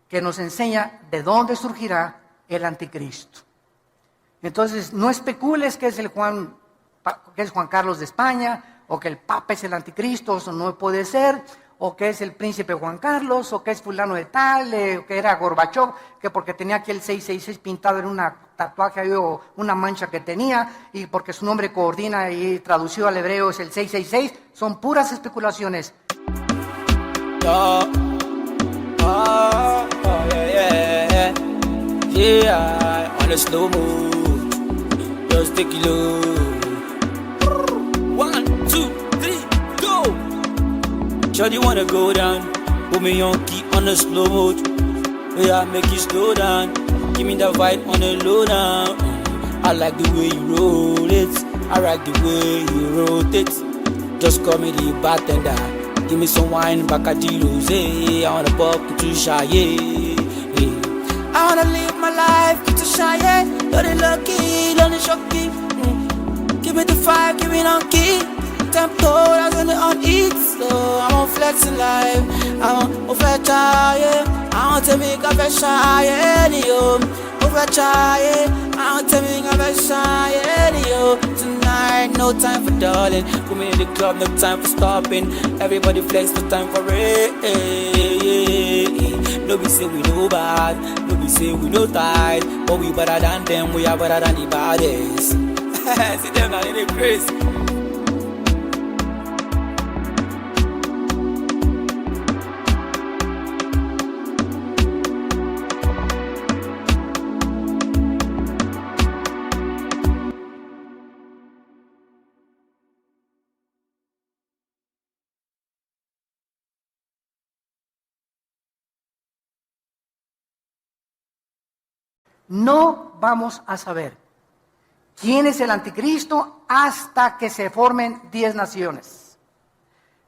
que nos enseña de dónde surgirá el anticristo. Entonces, no especules que es Juan Carlos de España, o que el Papa es el anticristo, eso no puede ser, o que es el príncipe Juan Carlos, o que es fulano de tal, o que era Gorbachov, que porque tenía aquí el 666 pintado en una tatuaje ahí, o una mancha que tenía, y porque su nombre coordina y traducido al hebreo es el 666, son puras especulaciones. Yeah, on a slow move, just take it low. 1, 2, 3, go! Shawty wanna go down, put me on key on the slow mode. Yeah, make you slow down, give me that vibe on the low down. I like the way you roll it, I like the way you rotate. Just call me the bartender, give me some wine, Bacardi Rosé. I wanna pop into shy, yeah. I wanna live my life, get to shy, yeah. Don't it lucky, don't it shocky. Give me the fire, give me on key. Tempo, I'm gonna on eat. So I'm on flexing life, I'm on fetch, yeah. I want to make a fresh yeah, yo. Over try, yeah. I want to make a fresh yeah, yo. Tonight, no time for darling. Put me in the club, no time for stopping. Everybody flex, no time for it. No be say we no bad, no be say we no tight, but we better than them, we are better than the baddest. See them now in the craze. No vamos a saber quién es el anticristo hasta que se formen 10 naciones.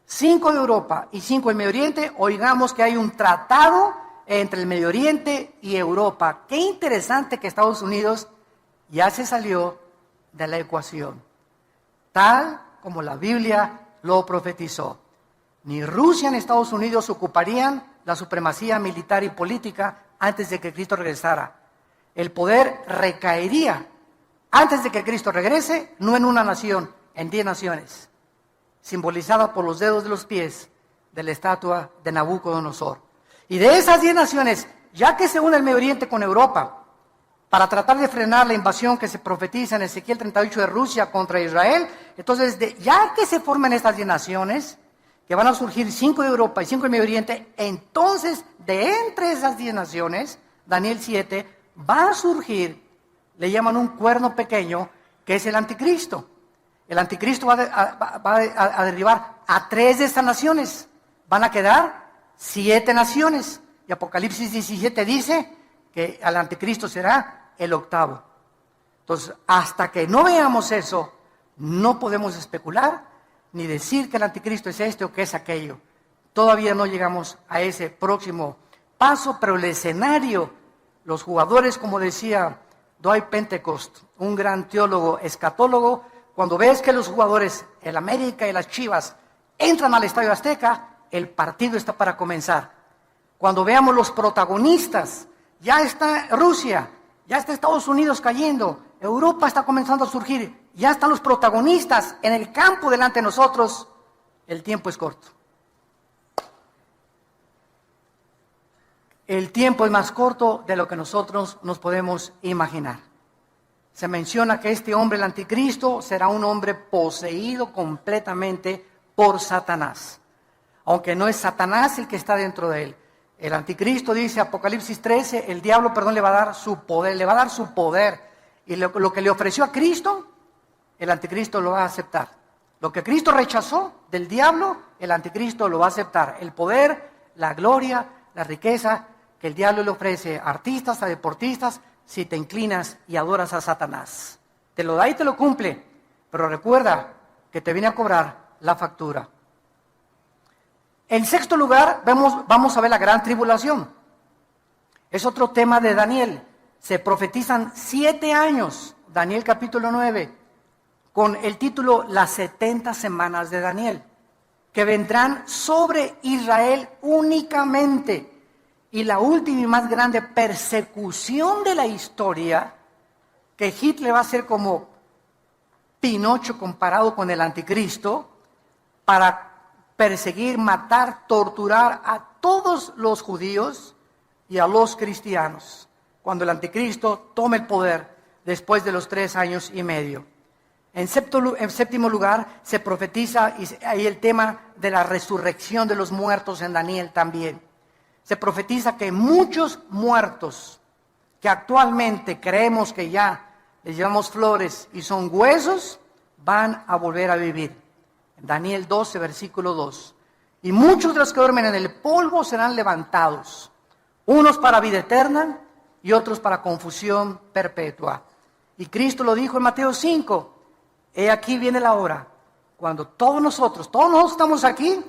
5 de Europa y 5 del Medio Oriente. Oigamos que hay un tratado entre el Medio Oriente y Europa. Qué interesante que Estados Unidos ya se salió de la ecuación, tal como la Biblia lo profetizó. Ni Rusia ni Estados Unidos ocuparían la supremacía militar y política antes de que Cristo regresara. El poder recaería antes de que Cristo regrese, no en una nación, en 10 naciones, simbolizada por los dedos de los pies de la estatua de Nabucodonosor. Y de esas 10 naciones, ya que se une el Medio Oriente con Europa, para tratar de frenar la invasión que se profetiza en Ezequiel 38 de Rusia contra Israel, entonces ya que se forman estas 10 naciones, que van a surgir 5 de Europa y 5 del Medio Oriente, entonces de entre esas 10 naciones, Daniel 7, va a surgir, le llaman un cuerno pequeño, que es el anticristo. El anticristo va a derribar a 3 de estas naciones. Van a quedar 7 naciones. Y Apocalipsis 17 dice que el anticristo será el 8º. Entonces, hasta que no veamos eso, no podemos especular ni decir que el anticristo es este o que es aquello. Todavía no llegamos a ese próximo paso, pero el escenario, los jugadores, como decía Dwight Pentecost, un gran teólogo, escatólogo, cuando ves que los jugadores, el América y las Chivas, entran al Estadio Azteca, el partido está para comenzar. Cuando veamos los protagonistas, ya está Rusia, ya está Estados Unidos cayendo, Europa está comenzando a surgir, ya están los protagonistas en el campo delante de nosotros, el tiempo es corto. El tiempo es más corto de lo que nosotros nos podemos imaginar. Se menciona que este hombre, el anticristo, será un hombre poseído completamente por Satanás. Aunque no es Satanás el que está dentro de él. El anticristo, dice Apocalipsis 13, el diablo, le va a dar su poder, Y lo que le ofreció a Cristo, el anticristo lo va a aceptar. Lo que Cristo rechazó del diablo, el anticristo lo va a aceptar. El poder, la gloria, la riqueza que el diablo le ofrece a artistas, a deportistas, si te inclinas y adoras a Satanás. Te lo da y te lo cumple, pero recuerda que te viene a cobrar la factura. En sexto lugar, vamos a ver la gran tribulación. Es otro tema de Daniel. Se profetizan 7 años, Daniel capítulo 9, con el título Las 70 semanas de Daniel, que vendrán sobre Israel únicamente. y la última y más grande persecución de la historia, que Hitler va a ser como Pinocho comparado con el anticristo, para perseguir, matar, torturar a todos los judíos y a los cristianos, cuando el anticristo tome el poder después de los 3 años y medio. En séptimo lugar, se profetiza, y hay el tema de la resurrección de los muertos en Daniel también. Se profetiza que muchos muertos que actualmente creemos que ya les llevamos flores y son huesos, van a volver a vivir. Daniel 12, versículo 2. Y muchos de los que duermen en el polvo serán levantados, unos para vida eterna y otros para confusión perpetua. Y Cristo lo dijo en Mateo 5, he aquí viene la hora, cuando todos nosotros estamos aquí,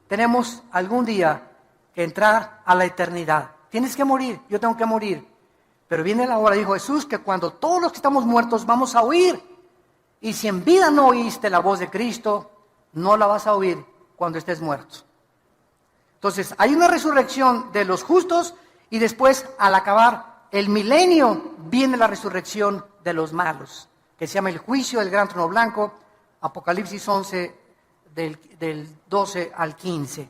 tenemos algún día que entrar a la eternidad. Tienes que morir, yo tengo que morir. Pero viene la hora, dijo Jesús, que cuando todos los que estamos muertos vamos a oír. Y si en vida no oíste la voz de Cristo, no la vas a oír cuando estés muerto. Entonces, hay una resurrección de los justos y después, al acabar el milenio, viene la resurrección de los malos, que se llama el juicio del gran trono blanco, Apocalipsis 11, del 12 al 15.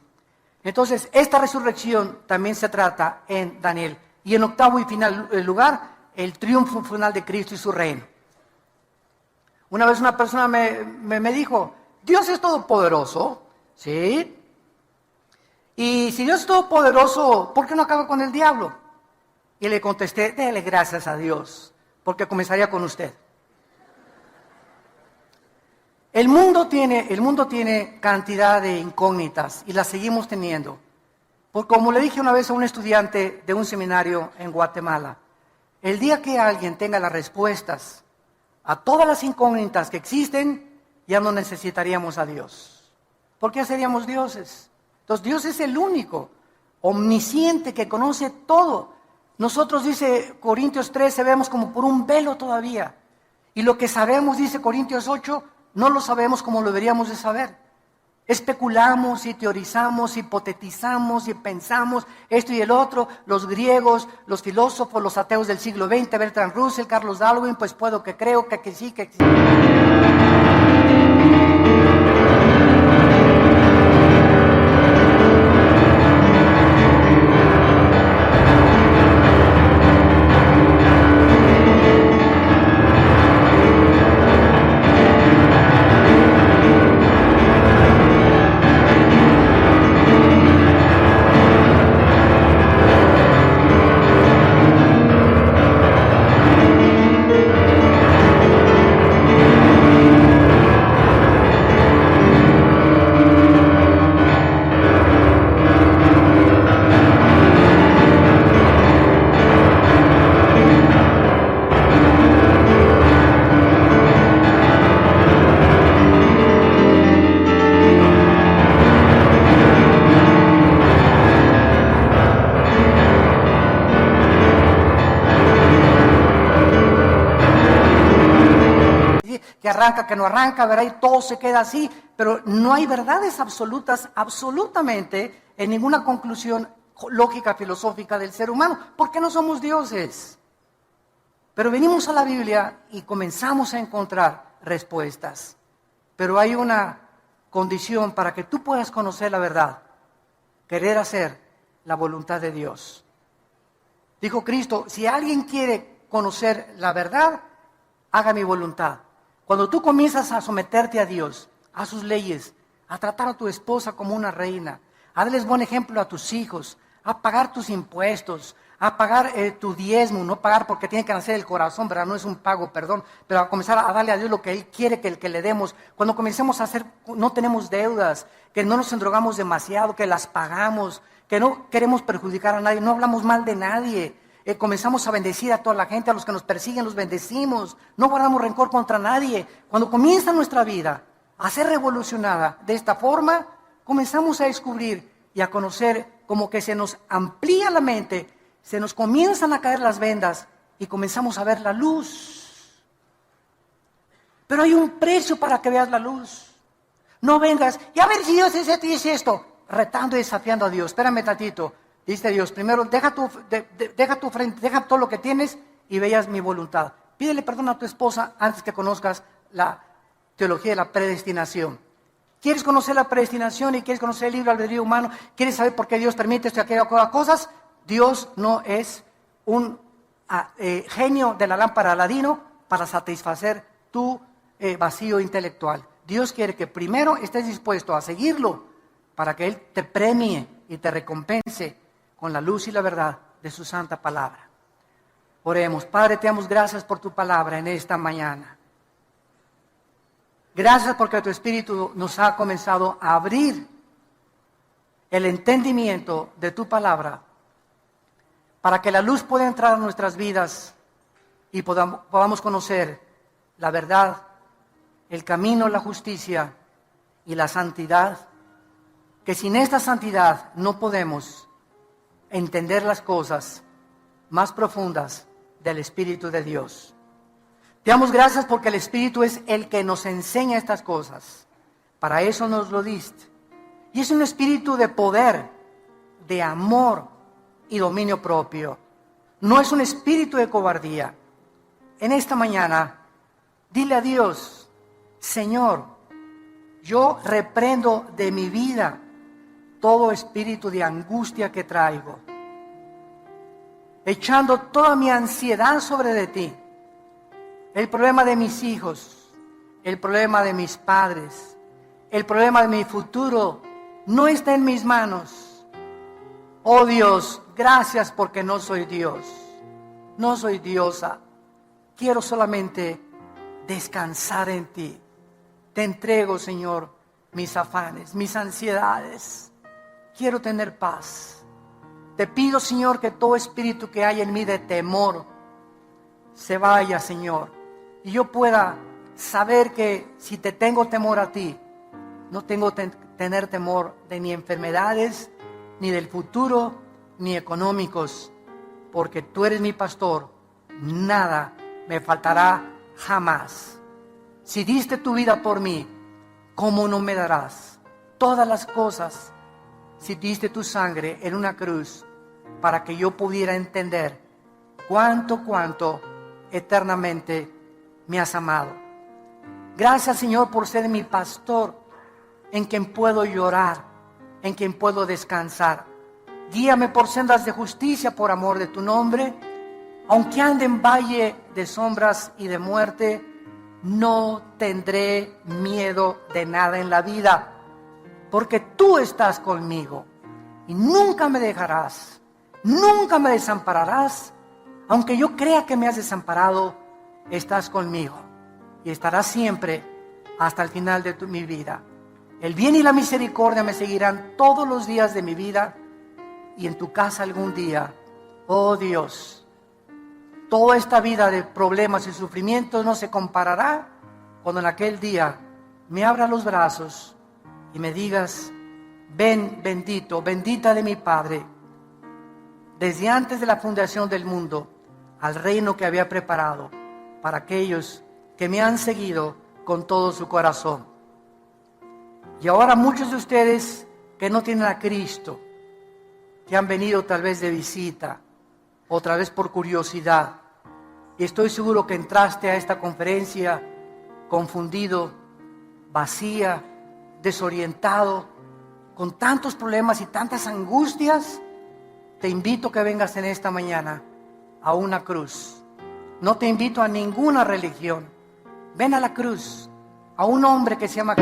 Entonces, esta resurrección también se trata en Daniel. Y en octavo y final lugar, el triunfo final de Cristo y su reino. Una vez una persona me dijo, Dios es todopoderoso, ¿sí? Y si Dios es todopoderoso, ¿por qué no acaba con el diablo? Y le contesté, déle gracias a Dios, porque comenzaría con usted. El mundo tiene cantidad de incógnitas y las seguimos teniendo. Porque como le dije una vez a un estudiante de un seminario en Guatemala, el día que alguien tenga las respuestas a todas las incógnitas que existen, ya no necesitaríamos a Dios. ¿Por qué seríamos dioses? Entonces Dios es el único, omnisciente, que conoce todo. Nosotros, dice Corintios 13, vemos como por un velo todavía. Y lo que sabemos, dice Corintios 8, no lo sabemos como lo deberíamos de saber. Especulamos y teorizamos, hipotetizamos y pensamos esto y el otro. Los griegos, los filósofos, los ateos del siglo XX, Bertrand Russell, Carlos Darwin, pues puedo que creo, que sí, que sí. Que arranca, que no arranca, ¿verdad? Y todo se queda así, pero no hay verdades absolutas, absolutamente, en ninguna conclusión lógica, filosófica del ser humano, porque no somos dioses. Pero venimos a la Biblia y comenzamos a encontrar respuestas. Pero hay una condición para que tú puedas conocer la verdad, querer hacer la voluntad de Dios. Dijo Cristo, si alguien quiere conocer la verdad, haga mi voluntad. Cuando tú comienzas a someterte a Dios, a sus leyes, a tratar a tu esposa como una reina, a darles buen ejemplo a tus hijos, a pagar tus impuestos, a pagar tu diezmo, no pagar porque tiene que nacer el corazón, ¿verdad? No es un pago, perdón, pero a comenzar a darle a Dios lo que Él quiere que le demos. Cuando comencemos a hacer, no tenemos deudas, que no nos endrogamos demasiado, que las pagamos, que no queremos perjudicar a nadie, no hablamos mal de nadie. Comenzamos a bendecir a toda la gente, a los que nos persiguen los bendecimos, no guardamos rencor contra nadie. Cuando comienza nuestra vida a ser revolucionada de esta forma, comenzamos a descubrir y a conocer como que se nos amplía la mente, se nos comienzan a caer las vendas y comenzamos a ver la luz. Pero hay un precio para que veas la luz. No vengas, y a ver si Dios dice esto, retando y desafiando a Dios. Espérame tantito. Dice Dios, primero deja tu frente, deja todo lo que tienes y veas mi voluntad. Pídele perdón a tu esposa antes que conozcas la teología de la predestinación. ¿Quieres conocer la predestinación y quieres conocer el libre albedrío humano? ¿Quieres saber por qué Dios permite esto y aquellas cosas? Dios no es un genio de la lámpara Aladino para satisfacer tu vacío intelectual. Dios quiere que primero estés dispuesto a seguirlo para que Él te premie y te recompense con la luz y la verdad de su santa palabra. Oremos. Padre, te damos gracias por tu palabra en esta mañana. Gracias porque tu Espíritu nos ha comenzado a abrir el entendimiento de tu palabra para que la luz pueda entrar a nuestras vidas y podamos conocer la verdad, el camino, la justicia y la santidad, que sin esta santidad no podemos entender las cosas más profundas del Espíritu de Dios. Te damos gracias porque el Espíritu es el que nos enseña estas cosas. Para eso nos lo diste. Y es un espíritu de poder, de amor y dominio propio. No es un espíritu de cobardía. En esta mañana, dile a Dios, Señor, yo reprendo de mi vida todo espíritu de angustia que traigo, echando toda mi ansiedad sobre de ti. El problema de mis hijos, el problema de mis padres, el problema de mi futuro, no está en mis manos. Oh Dios, gracias porque no soy Dios, no soy diosa. Quiero solamente descansar en ti. Te entrego, Señor, mis afanes, mis ansiedades. Quiero tener paz. Te pido, Señor, que todo espíritu que hay en mí de temor se vaya, Señor. Y yo pueda saber que si te tengo temor a ti, no tengo que tener temor de ni enfermedades, ni del futuro, ni económicos. Porque tú eres mi pastor, nada me faltará jamás. Si diste tu vida por mí, ¿cómo no me darás todas las cosas? Si diste tu sangre en una cruz para que yo pudiera entender cuánto eternamente me has amado. Gracias, Señor, por ser mi pastor, en quien puedo llorar, en quien puedo descansar. Guíame por sendas de justicia por amor de tu nombre. Aunque ande en valle de sombras y de muerte, no tendré miedo de nada en la vida, porque tú estás conmigo y nunca me dejarás, nunca me desampararás. Aunque yo crea que me has desamparado, estás conmigo y estarás siempre hasta el final de mi vida. El bien y la misericordia me seguirán todos los días de mi vida, y en tu casa algún día, oh Dios, toda esta vida de problemas y sufrimientos no se comparará cuando en aquel día me abra los brazos y me digas: ven, bendito, bendita de mi Padre, desde antes de la fundación del mundo, al reino que había preparado para aquellos que me han seguido con todo su corazón. Y ahora muchos de ustedes que no tienen a Cristo, que han venido tal vez de visita, otra vez por curiosidad, y estoy seguro que entraste a esta conferencia confundido, vacía, desorientado, con tantos problemas y tantas angustias. Te invito a que vengas en esta mañana a una cruz. No te invito a ninguna religión. Ven a la cruz, a un hombre que se llama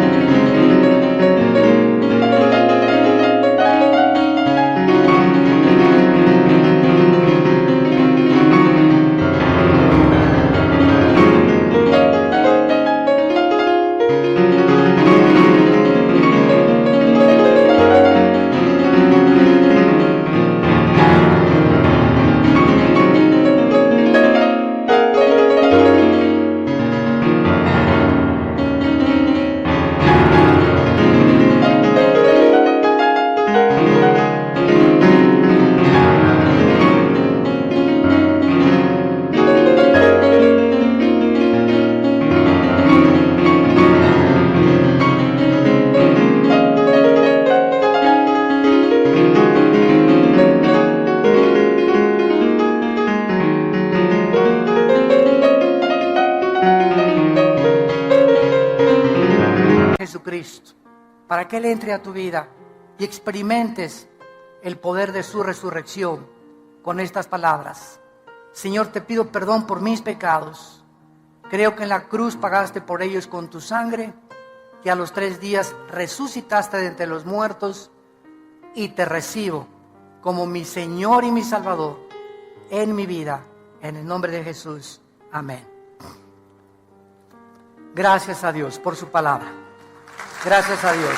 Jesucristo, para que Él entre a tu vida y experimentes el poder de su resurrección con estas palabras. Señor, te pido perdón por mis pecados. Creo que en la cruz pagaste por ellos con tu sangre, que a los 3 días resucitaste de entre los muertos, y te recibo como mi Señor y mi Salvador en mi vida, en el nombre de Jesús. Amén. Gracias a Dios por su palabra. Gracias a Dios.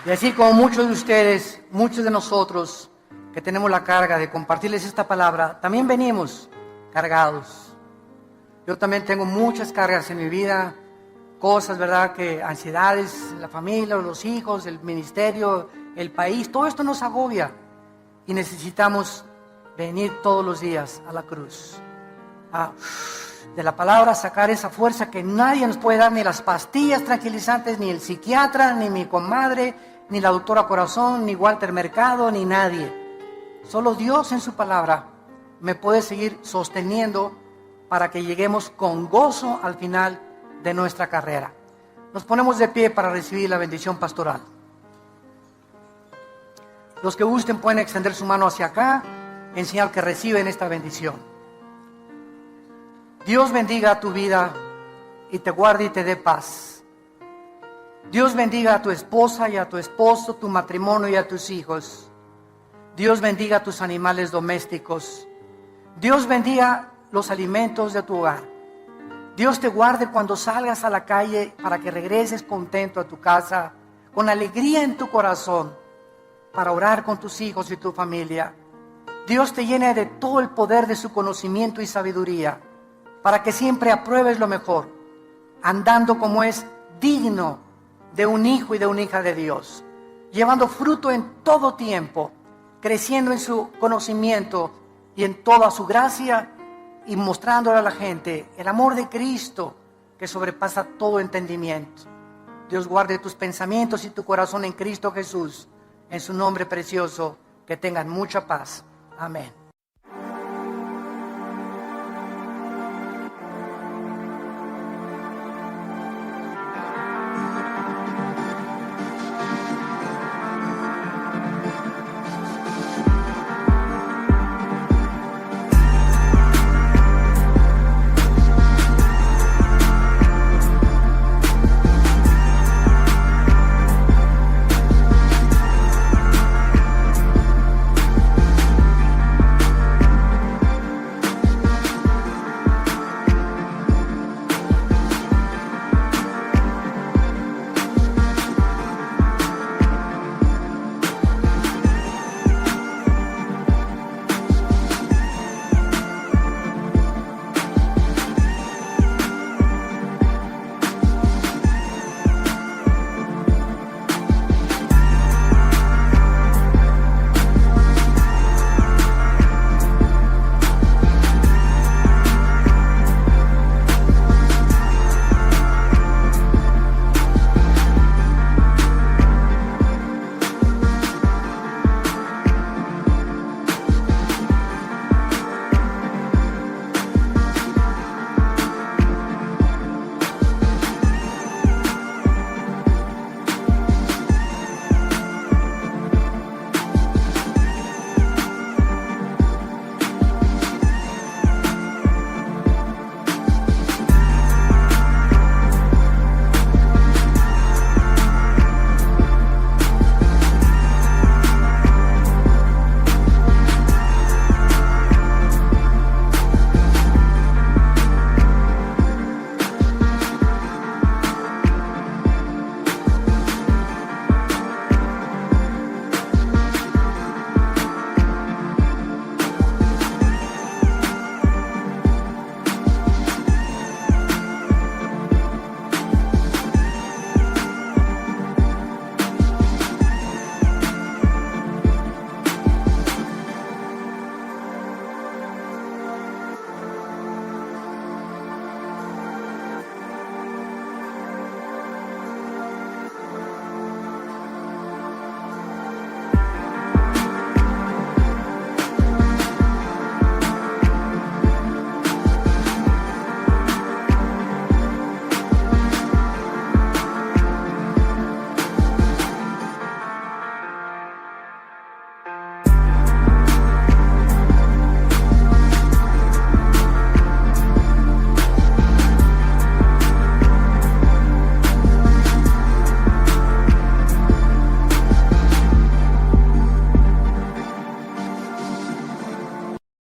Y así como muchos de ustedes, muchos de nosotros que tenemos la carga de compartirles esta palabra, también venimos cargados. Yo también tengo muchas cargas en mi vida, cosas, ¿verdad? Que ansiedades, la familia, los hijos, el ministerio, el país, todo esto nos agobia y necesitamos venir todos los días a la cruz. De la palabra sacar esa fuerza que nadie nos puede dar, ni las pastillas tranquilizantes, ni el psiquiatra, ni mi comadre, ni la doctora Corazón, ni Walter Mercado, ni nadie. Solo Dios en su palabra me puede seguir sosteniendo para que lleguemos con gozo al final de nuestra carrera. Nos ponemos de pie para recibir la bendición pastoral. Los que gusten pueden extender su mano hacia acá en señal que reciben esta bendición. Dios bendiga tu vida y te guarde y te dé paz. Dios bendiga a tu esposa y a tu esposo, tu matrimonio y a tus hijos. Dios bendiga a tus animales domésticos. Dios bendiga los alimentos de tu hogar. Dios te guarde cuando salgas a la calle para que regreses contento a tu casa, con alegría en tu corazón, para orar con tus hijos y tu familia. Dios te llene de todo el poder de su conocimiento y sabiduría, para que siempre apruebes lo mejor, andando como es digno de un hijo y de una hija de Dios, llevando fruto en todo tiempo, creciendo en su conocimiento y en toda su gracia, y mostrándole a la gente el amor de Cristo que sobrepasa todo entendimiento. Dios guarde tus pensamientos y tu corazón en Cristo Jesús, en su nombre precioso, que tengan mucha paz. Amén.